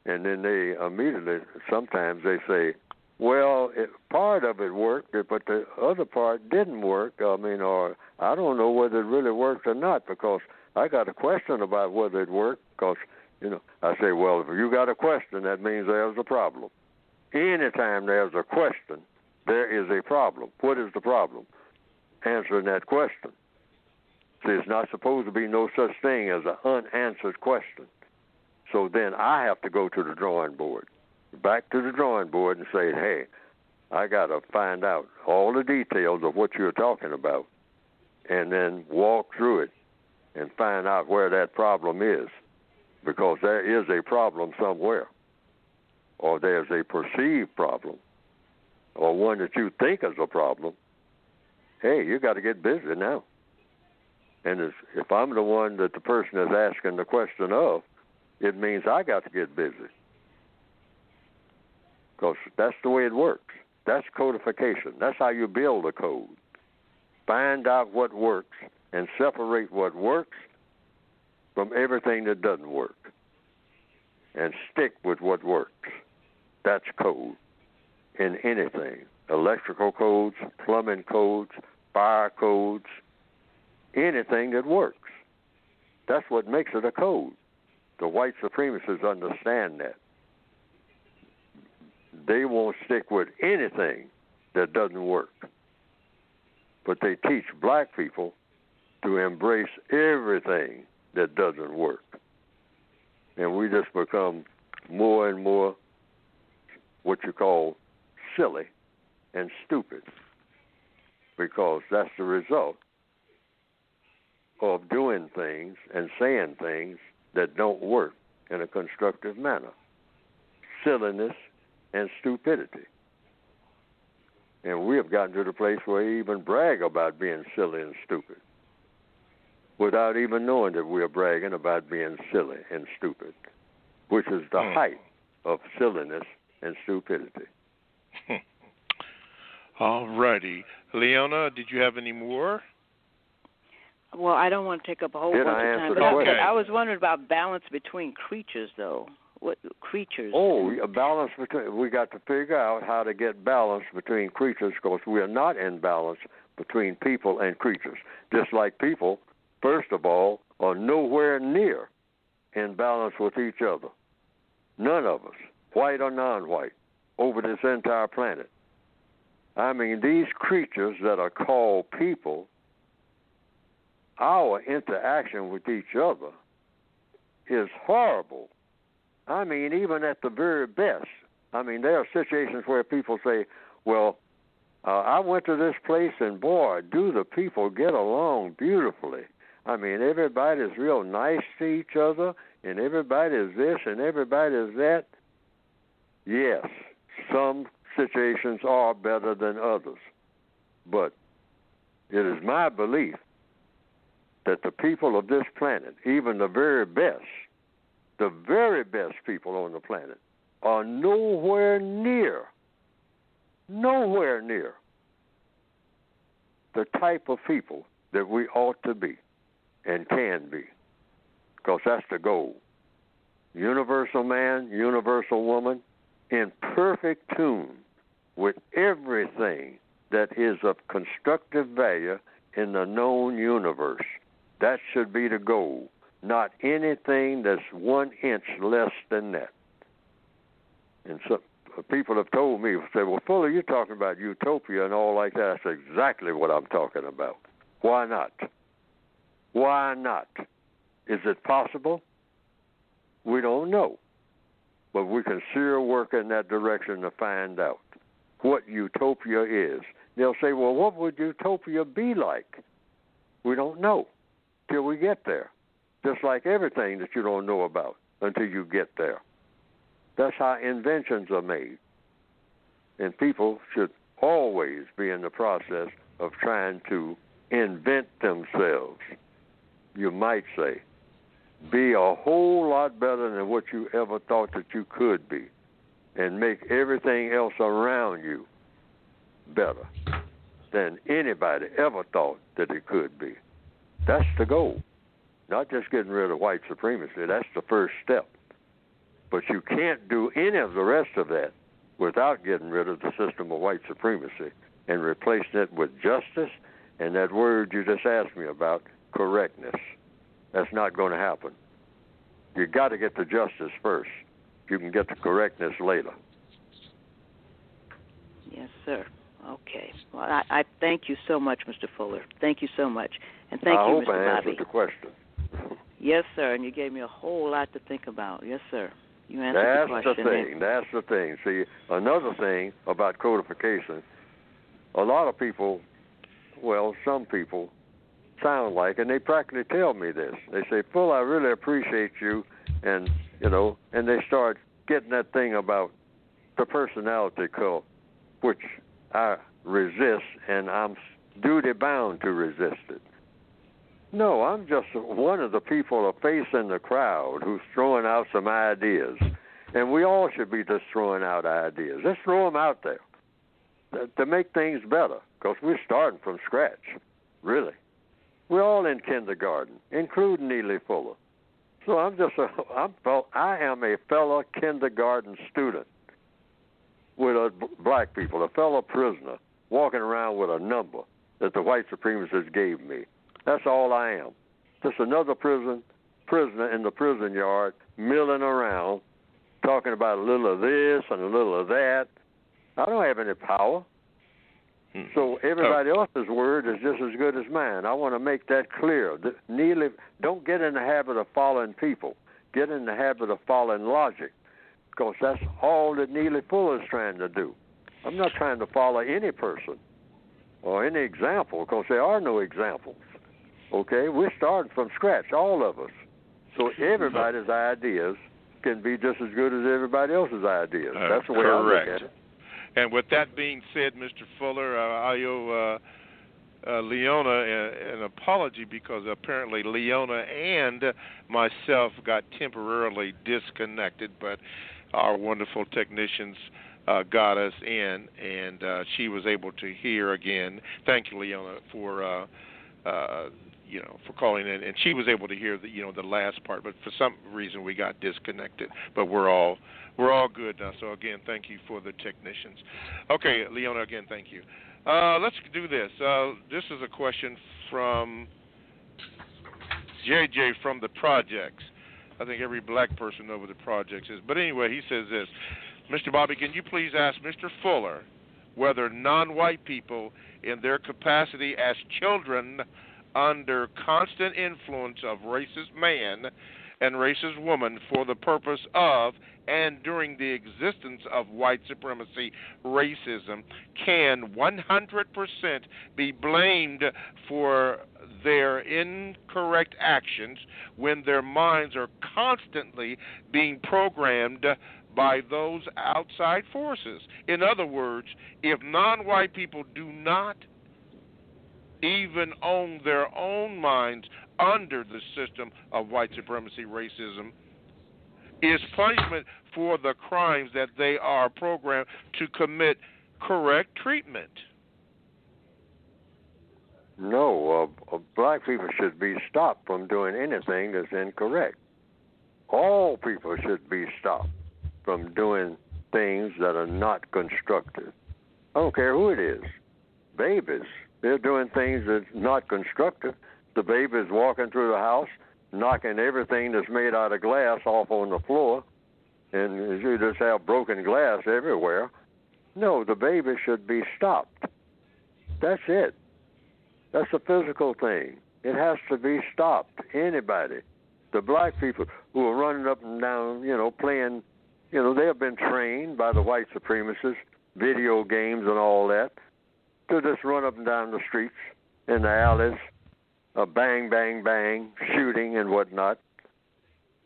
S1: And then they immediately, sometimes they say, well, part of it worked, but the other part didn't work. Or I don't know whether it really worked or not, because I got a question about whether it worked, because, I say, well, if you got a question, that means there's a problem. Anytime there's a question, there is a problem. What is the problem? Answering that question. See, it's not supposed to be no such thing as an unanswered question. So then I have to go to the drawing board, back to the drawing board and say, hey, I got to find out all the details of what you're talking about and then walk through it and find out where that problem is, because there is a problem somewhere, or there's a perceived problem, or one that you think is a problem. Hey, you got to get busy now. And if I'm the one that the person is asking the question of, it means I got to get busy, because that's the way it works. That's codification. That's how you build a code. Find out what works and separate what works from everything that doesn't work, and stick with what works. That's code in anything. Electrical codes, plumbing codes, fire codes, anything that works. That's what makes it a code. The white supremacists understand that. They won't stick with anything that doesn't work. But they teach black people to embrace everything that doesn't work. And we just become more and more what you call silly and stupid, because that's the result of doing things and saying things that don't work in a constructive manner. Silliness and stupidity. And we have gotten to the place where we even brag about being silly and stupid, without even knowing that we are bragging about being silly and stupid, which is the height of silliness and stupidity.
S2: All righty. Leona, did you have any more?
S7: Well, I don't want to take up a whole bunch of time, but I was wondering about balance between creatures, though. What creatures?
S1: Oh, a balance between. We got to figure out how to get balance between creatures, because we are not in balance between people and creatures. Just like people, first of all, are nowhere near in balance with each other. None of us, white or non-white, over this entire planet. I mean, these creatures that are called people, our interaction with each other is horrible. I mean, even at the very best. I mean, there are situations where people say, well, I went to this place and, boy, do the people get along beautifully. I mean, everybody's real nice to each other, and everybody is this and everybody is that. Yes, some situations are better than others. But it is my belief that the people of this planet, even the very best people on the planet, are nowhere near the type of people that we ought to be and can be, because that's the goal. Universal man, universal woman, in perfect tune with everything that is of constructive value in the known universe. That should be the goal, not anything that's 1 inch less than that. And so people have told me, say, well, Fuller, you're talking about utopia and all like that. That's exactly what I'm talking about. Why not? Why not? Is it possible? We don't know. But we can sure work in that direction to find out what utopia is. They'll say, well, what would utopia be like? We don't know till we get there. Just like everything that you don't know about until you get there. That's how inventions are made. And people should always be in the process of trying to invent themselves. You might say, be a whole lot better than what you ever thought that you could be, and make everything else around you better than anybody ever thought that it could be. That's the goal. Not just getting rid of white supremacy. That's the first step. But you can't do any of the rest of that without getting rid of the system of white supremacy and replacing it with justice and that word you just asked me about, correctness. That's not going to happen. You got to get the justice first. You can get the correctness later.
S7: sir. Okay. Well, I thank you so much, Mr. Fuller. Thank you so much. And thank you, Mr. Bobby.
S1: I hope I answered the question.
S7: Yes, sir, and you gave me a whole lot to think about. Yes, sir. You answered the question.
S1: That's the thing. See, another thing about codification, a lot of people, well, some people sound like, and they practically tell me this. They say, Fuller, I really appreciate you, and, and they start getting that thing about the personality cult, which I resist, and I'm duty-bound to resist it. No, I'm just one of the people, a face in the crowd who's throwing out some ideas. And we all should be just throwing out ideas. Let's throw them out there to make things better, because we're starting from scratch, really. We're all in kindergarten, including Neely Fuller. So I am a fellow kindergarten student with black people, a fellow prisoner, walking around with a number that the white supremacists gave me. That's all I am. Just another prisoner in the prison yard, milling around, talking about a little of this and a little of that. I don't have any power. So everybody else's word is just as good as mine. I want to make that clear. Neely, don't get in the habit of following people. Get in the habit of following logic, because that's all that Neely Fuller is trying to do. I'm not trying to follow any person or any example, because there are no examples. Okay, we're starting from scratch, all of us. So everybody's ideas can be just as good as everybody else's ideas. That's the way I look at it.
S2: And with that being said, Mr. Fuller, I owe Leona an apology, because apparently Leona and myself got temporarily disconnected, but our wonderful technicians got us in, and she was able to hear again. Thank you, Leona, for for calling in, and she was able to hear the last part, but for some reason we got disconnected. But we're all good now. So again, thank you for the technicians. Okay, Leona, again, thank you. Let's do this. This is a question from JJ from the Projects. I think every black person knows what the Projects is. But anyway, he says this: Mr. Bobby, can you please ask Mr. Fuller whether non-white people in their capacity as children under constant influence of racist man and racist woman for the purpose of and during the existence of white supremacy racism can 100% be blamed for their incorrect actions when their minds are constantly being programmed by those outside forces? In other words, if non-white people do not even own their own minds under the system of white supremacy racism, is punishment for the crimes that they are programmed to commit correct treatment?
S1: No, black people should be stopped from doing anything that's incorrect. All people should be stopped from doing things that are not constructive. I don't care who it is. Babies, they're doing things that's not constructive. The baby's walking through the house, knocking everything that's made out of glass off on the floor, and you just have broken glass everywhere. No, the baby should be stopped. That's it. That's a physical thing. It has to be stopped. Anybody. The black people who are running up and down, playing, they have been trained by the white supremacists, video games and all that, to just run up and down the streets, in the alleys, bang, bang, bang, shooting and whatnot,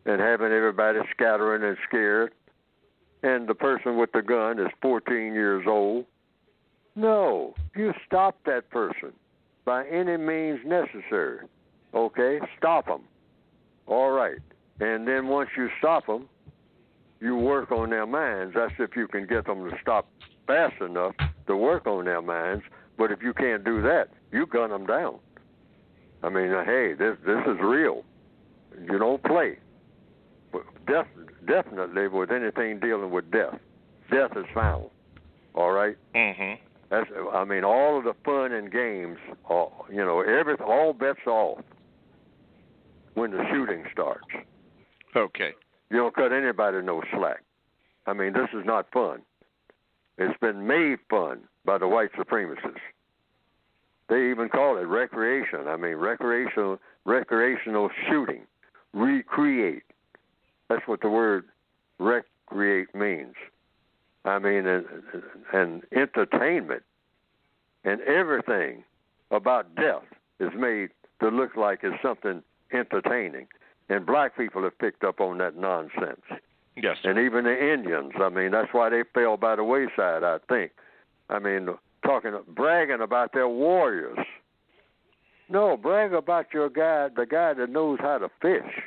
S1: and having everybody scattering and scared. And the person with the gun is 14 years old. No, you stop that person by any means necessary. Okay, stop them. All right. And then once you stop them, you work on their minds. That's if you can get them to stop fast enough to work on their minds. But if you can't do that, you gun them down. I mean, hey, this is real. You don't play. Definitely with anything dealing with death. Death is found. All right?
S2: Mm-hmm.
S1: All of the fun and games, all bets off when the shooting starts.
S2: Okay.
S1: You don't cut anybody no slack. This is not fun. It's been made fun by the white supremacists. They even call it recreation. I mean, recreational shooting, recreate. That's what the word recreate means. I mean, and entertainment and everything about death is made to look like it's something entertaining. And black people have picked up on that nonsense.
S2: Yes, sir.
S1: And even the Indians. I mean, that's why they fell by the wayside, I think. I mean, bragging about their warriors. No, brag about your guy, the guy that knows how to fish.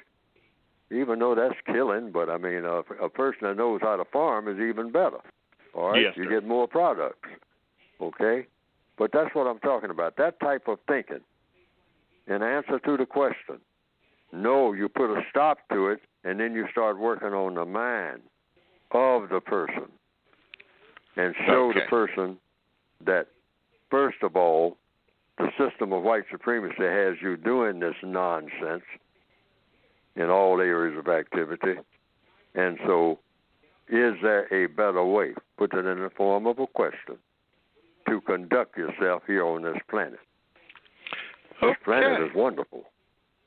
S1: Even though that's killing, but I mean, a person that knows how to farm is even better. All right,
S2: yes,
S1: you
S2: sir.
S1: get more products. Okay, but that's what I'm talking about. That type of thinking. In answer to the question, no, you put a stop to it, and then you start working on the mind of the person, and show the person that, first of all, the system of white supremacy has you doing this nonsense in all areas of activity. And so, is there a better way, put it in the form of a question, to conduct yourself here on this planet? This planet is wonderful.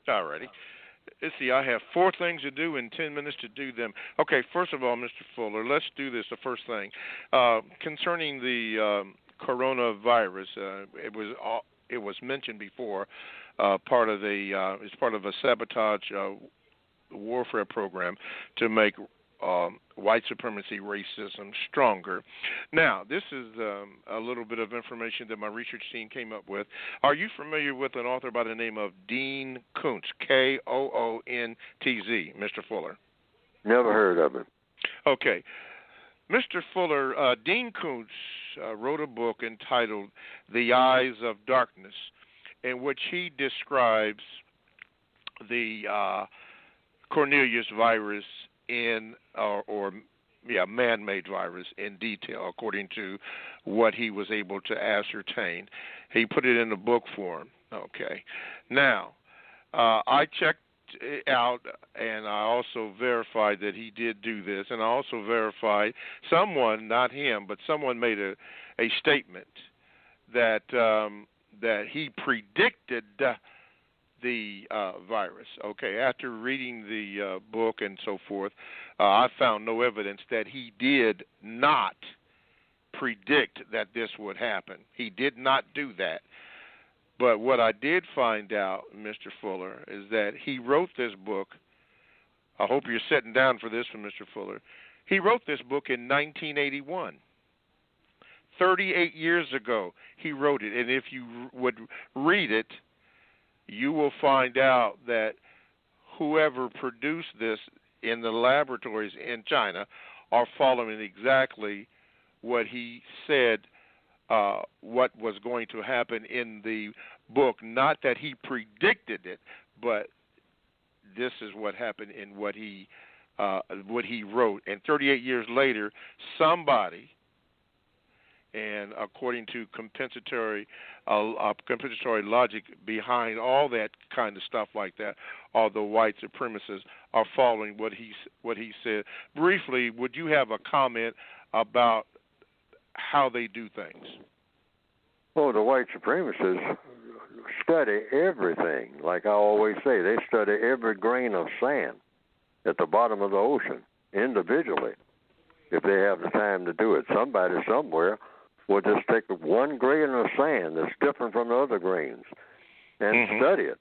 S2: All righty. Let's see, I have 4 things to do in 10 minutes to do them. Okay, first of all, Mr. Fuller, let's do this, the first thing. Concerning the coronavirus, it was mentioned before, it's part of a sabotage warfare program to make white supremacy racism stronger. Now, this is a little bit of information that my research team came up with. Are you familiar with an author by the name of Dean Koontz, Koontz, Mr. Fuller?
S1: Never heard of him.
S2: Okay. Mr. Fuller, Dean Koontz wrote a book entitled The Eyes of Darkness, in which he describes the Cornelius virus man-made virus in detail, according to what he was able to ascertain. He put it in a book form. Okay. Now, I checked out, and I also verified that he did do this, and I also verified someone, not him, but someone made a statement that he predicted the virus. Okay, after reading the book and so forth, I found no evidence that he did not predict that this would happen. He did not do that. But what I did find out, Mr. Fuller, is that he wrote this book. I hope you're sitting down for this one, Mr. Fuller. He wrote this book in 1981. 38 years ago, he wrote it. And if you would read it, you will find out that whoever produced this in the laboratories in China are following exactly what he said what was going to happen in the book. Not that he predicted it, but this is what happened in what he wrote. And 38 years later, somebody, and according to compensatory logic behind all that kind of stuff like that, all the white supremacists are following what he said. Briefly, would you have a comment about how they do things?
S1: Well, the white supremacists study everything. Like I always say, they study every grain of sand at the bottom of the ocean individually, if they have the time to do it. Somebody somewhere will just take one grain of sand that's different from the other grains and study it,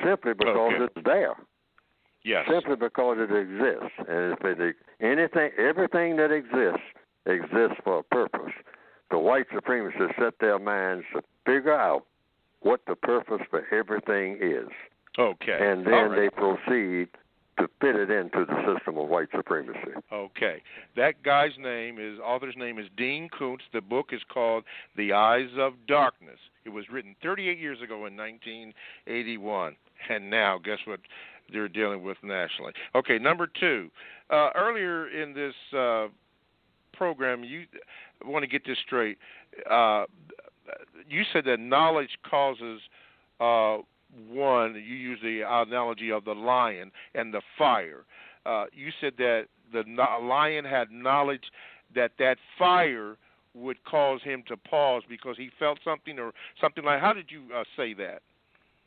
S1: simply because it's there.
S2: Yes.
S1: Simply because it exists. And if everything that exists for a purpose. The white supremacists set their minds to figure out what the purpose for everything is.
S2: Okay.
S1: And then they proceed to fit it into the system of white supremacy.
S2: Okay. That author's name is Dean Koontz. The book is called The Eyes of Darkness. It was written 38 years ago in 1981. And now, guess what they're dealing with nationally? Okay, number 2. Earlier in this program, I want to get this straight. You said that knowledge causes you use the analogy of the lion and the fire. You said that the lion had knowledge that fire would cause him to pause because he felt something or something like, how did you say that?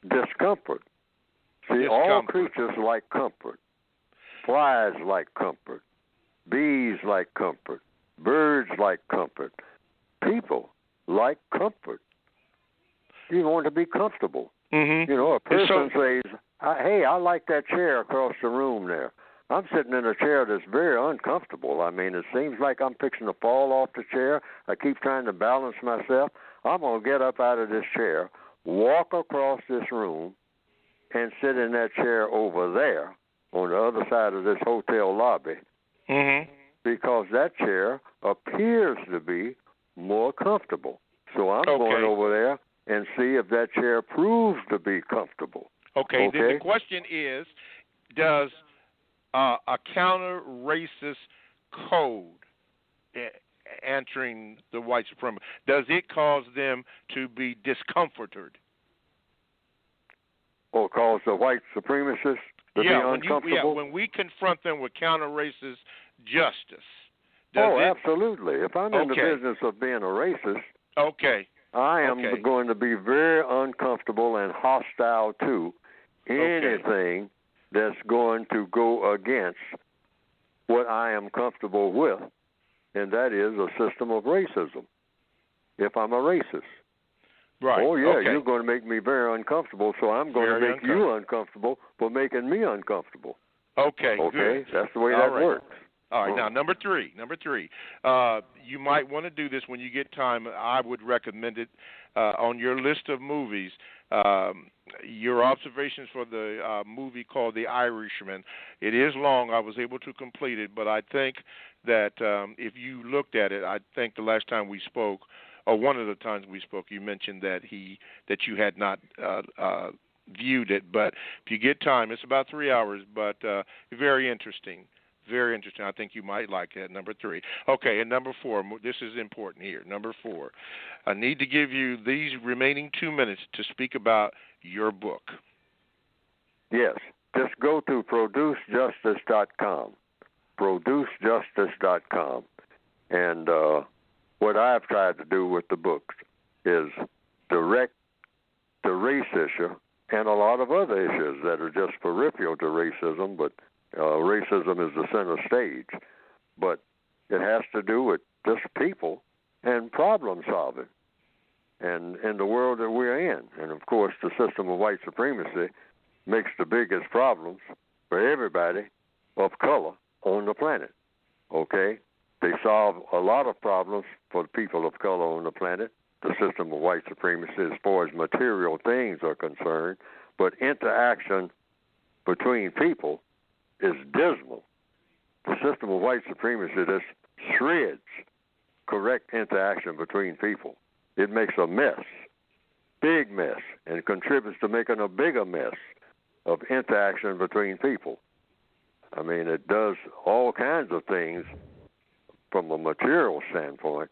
S1: Discomfort. See, all creatures like comfort. Flies like comfort. Bees like comfort. Birds like comfort. People like comfort. You want to be comfortable.
S2: Mm-hmm.
S1: You know, a person says, hey, I like that chair across the room there. I'm sitting in a chair that's very uncomfortable. I mean, it seems like I'm fixing to fall off the chair. I keep trying to balance myself. I'm going to get up out of this chair, walk across this room, and sit in that chair over there on the other side of this hotel lobby.
S2: Mm-hmm.
S1: Because that chair appears to be more comfortable. So I'm going over there and see if that chair proves to be comfortable.
S2: Okay. Then the question is, does a counter-racist code answering the white supremacy, does it cause them to be discomforted?
S1: Or cause the white supremacists to be uncomfortable?
S2: When we confront them with counter-racist justice.
S1: Absolutely. If I'm in the business of being a racist, I am going to be very uncomfortable and hostile to anything that's going to go against what I am comfortable with, and that is a system of racism, if I'm a racist.
S2: Right.
S1: Oh, yeah, you're going to make me very uncomfortable, so I'm going to make you uncomfortable for making me uncomfortable.
S2: Okay, good.
S1: That's the way that works.
S2: All right, now number three. You might want to do this when you get time. I would recommend it on your list of movies. Your observations for the movie called The Irishman. It is long. I was able to complete it, but I think that if you looked at it, I think the last time we spoke, or one of the times we spoke, you mentioned that you had not viewed it. But if you get time, it's about 3 hours, but very interesting. Very interesting. I think you might like it. Number 3. Okay, and number 4. This is important here. Number 4. I need to give you these remaining 2 minutes to speak about your book.
S1: Yes. Just go to producejustice.com. Producejustice.com. And what I've tried to do with the book is direct the race issue and a lot of other issues that are just peripheral to racism, but racism is the center stage. But it has to do with just people and problem solving and in the world that we're in. And, of course, the system of white supremacy makes the biggest problems for everybody of color on the planet, okay? They solve a lot of problems for the people of color on the planet, the system of white supremacy, as far as material things are concerned, but interaction between people is dismal. The system of white supremacy just shreds correct interaction between people. It makes a mess, big mess, and contributes to making a bigger mess of interaction between people. I mean, it does all kinds of things from a material standpoint.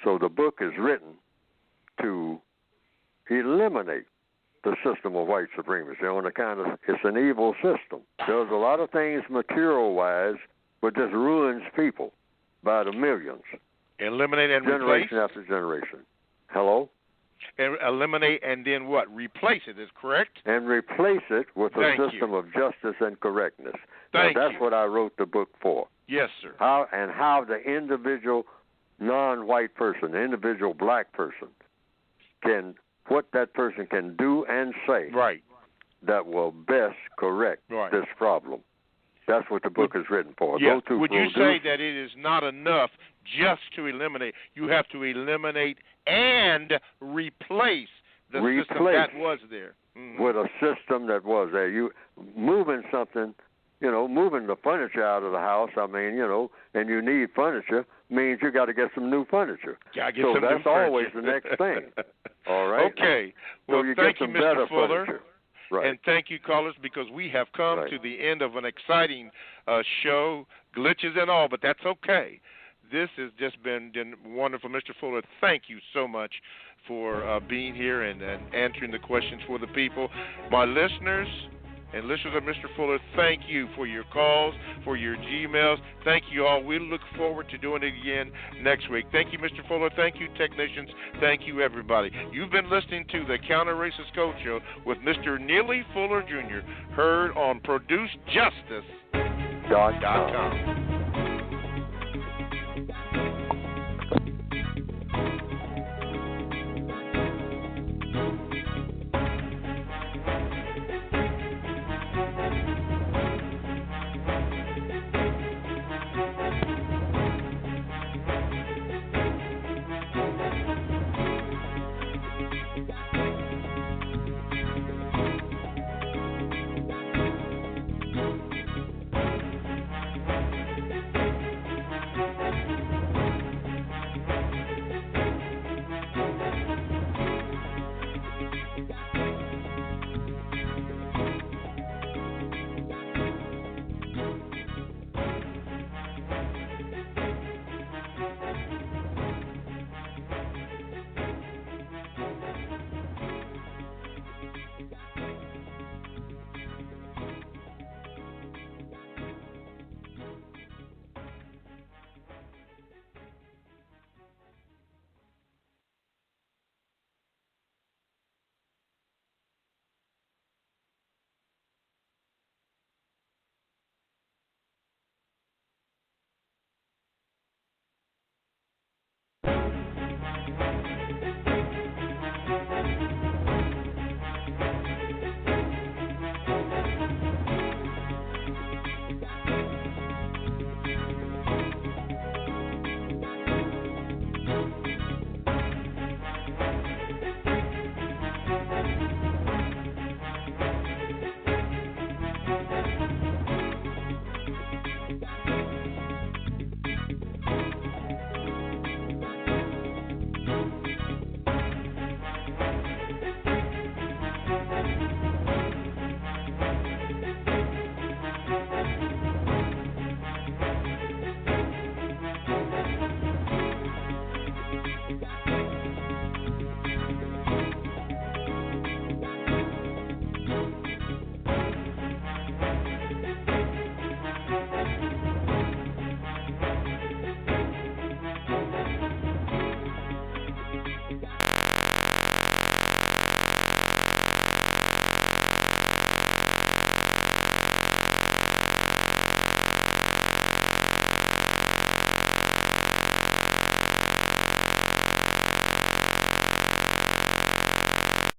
S1: So the book is written to eliminate the system of white supremacy on account of it's an evil system. Does a lot of things material-wise, but just ruins people by the millions.
S2: Eliminate and
S1: generation
S2: replace?
S1: After generation. Hello?
S2: And eliminate and then what? Replace it, is correct?
S1: And replace it with a system of justice and correctness. That's what I wrote the book for.
S2: Yes, sir.
S1: How the individual non-white person, the individual black person, what that person can do and say that will best correct this problem. That's what the book is written for.
S2: Yeah. Would you say that it is not enough just to eliminate? You have to eliminate and replace the system that was there. Mm-hmm.
S1: With a system that was there. You moving something, moving the furniture out of the house, and you need furniture, means you got to get some new furniture. So that's always the next thing. All right?
S2: Okay. Well,
S1: so
S2: thank you, Mr. Fuller.
S1: Furniture. Right.
S2: And thank you, callers, because we have come to the end of an exciting show, glitches and all, but that's okay. This has just been wonderful. Mr. Fuller, thank you so much for being here and answering the questions for the people. My listeners, And listeners of Mr. Fuller, thank you for your calls, for your Gmails. Thank you all. We look forward to doing it again next week. Thank you, Mr. Fuller. Thank you, technicians. Thank you, everybody. You've been listening to the Counter Racist Code Show with Mr. Neely Fuller Jr., heard on ProduceJustice.com.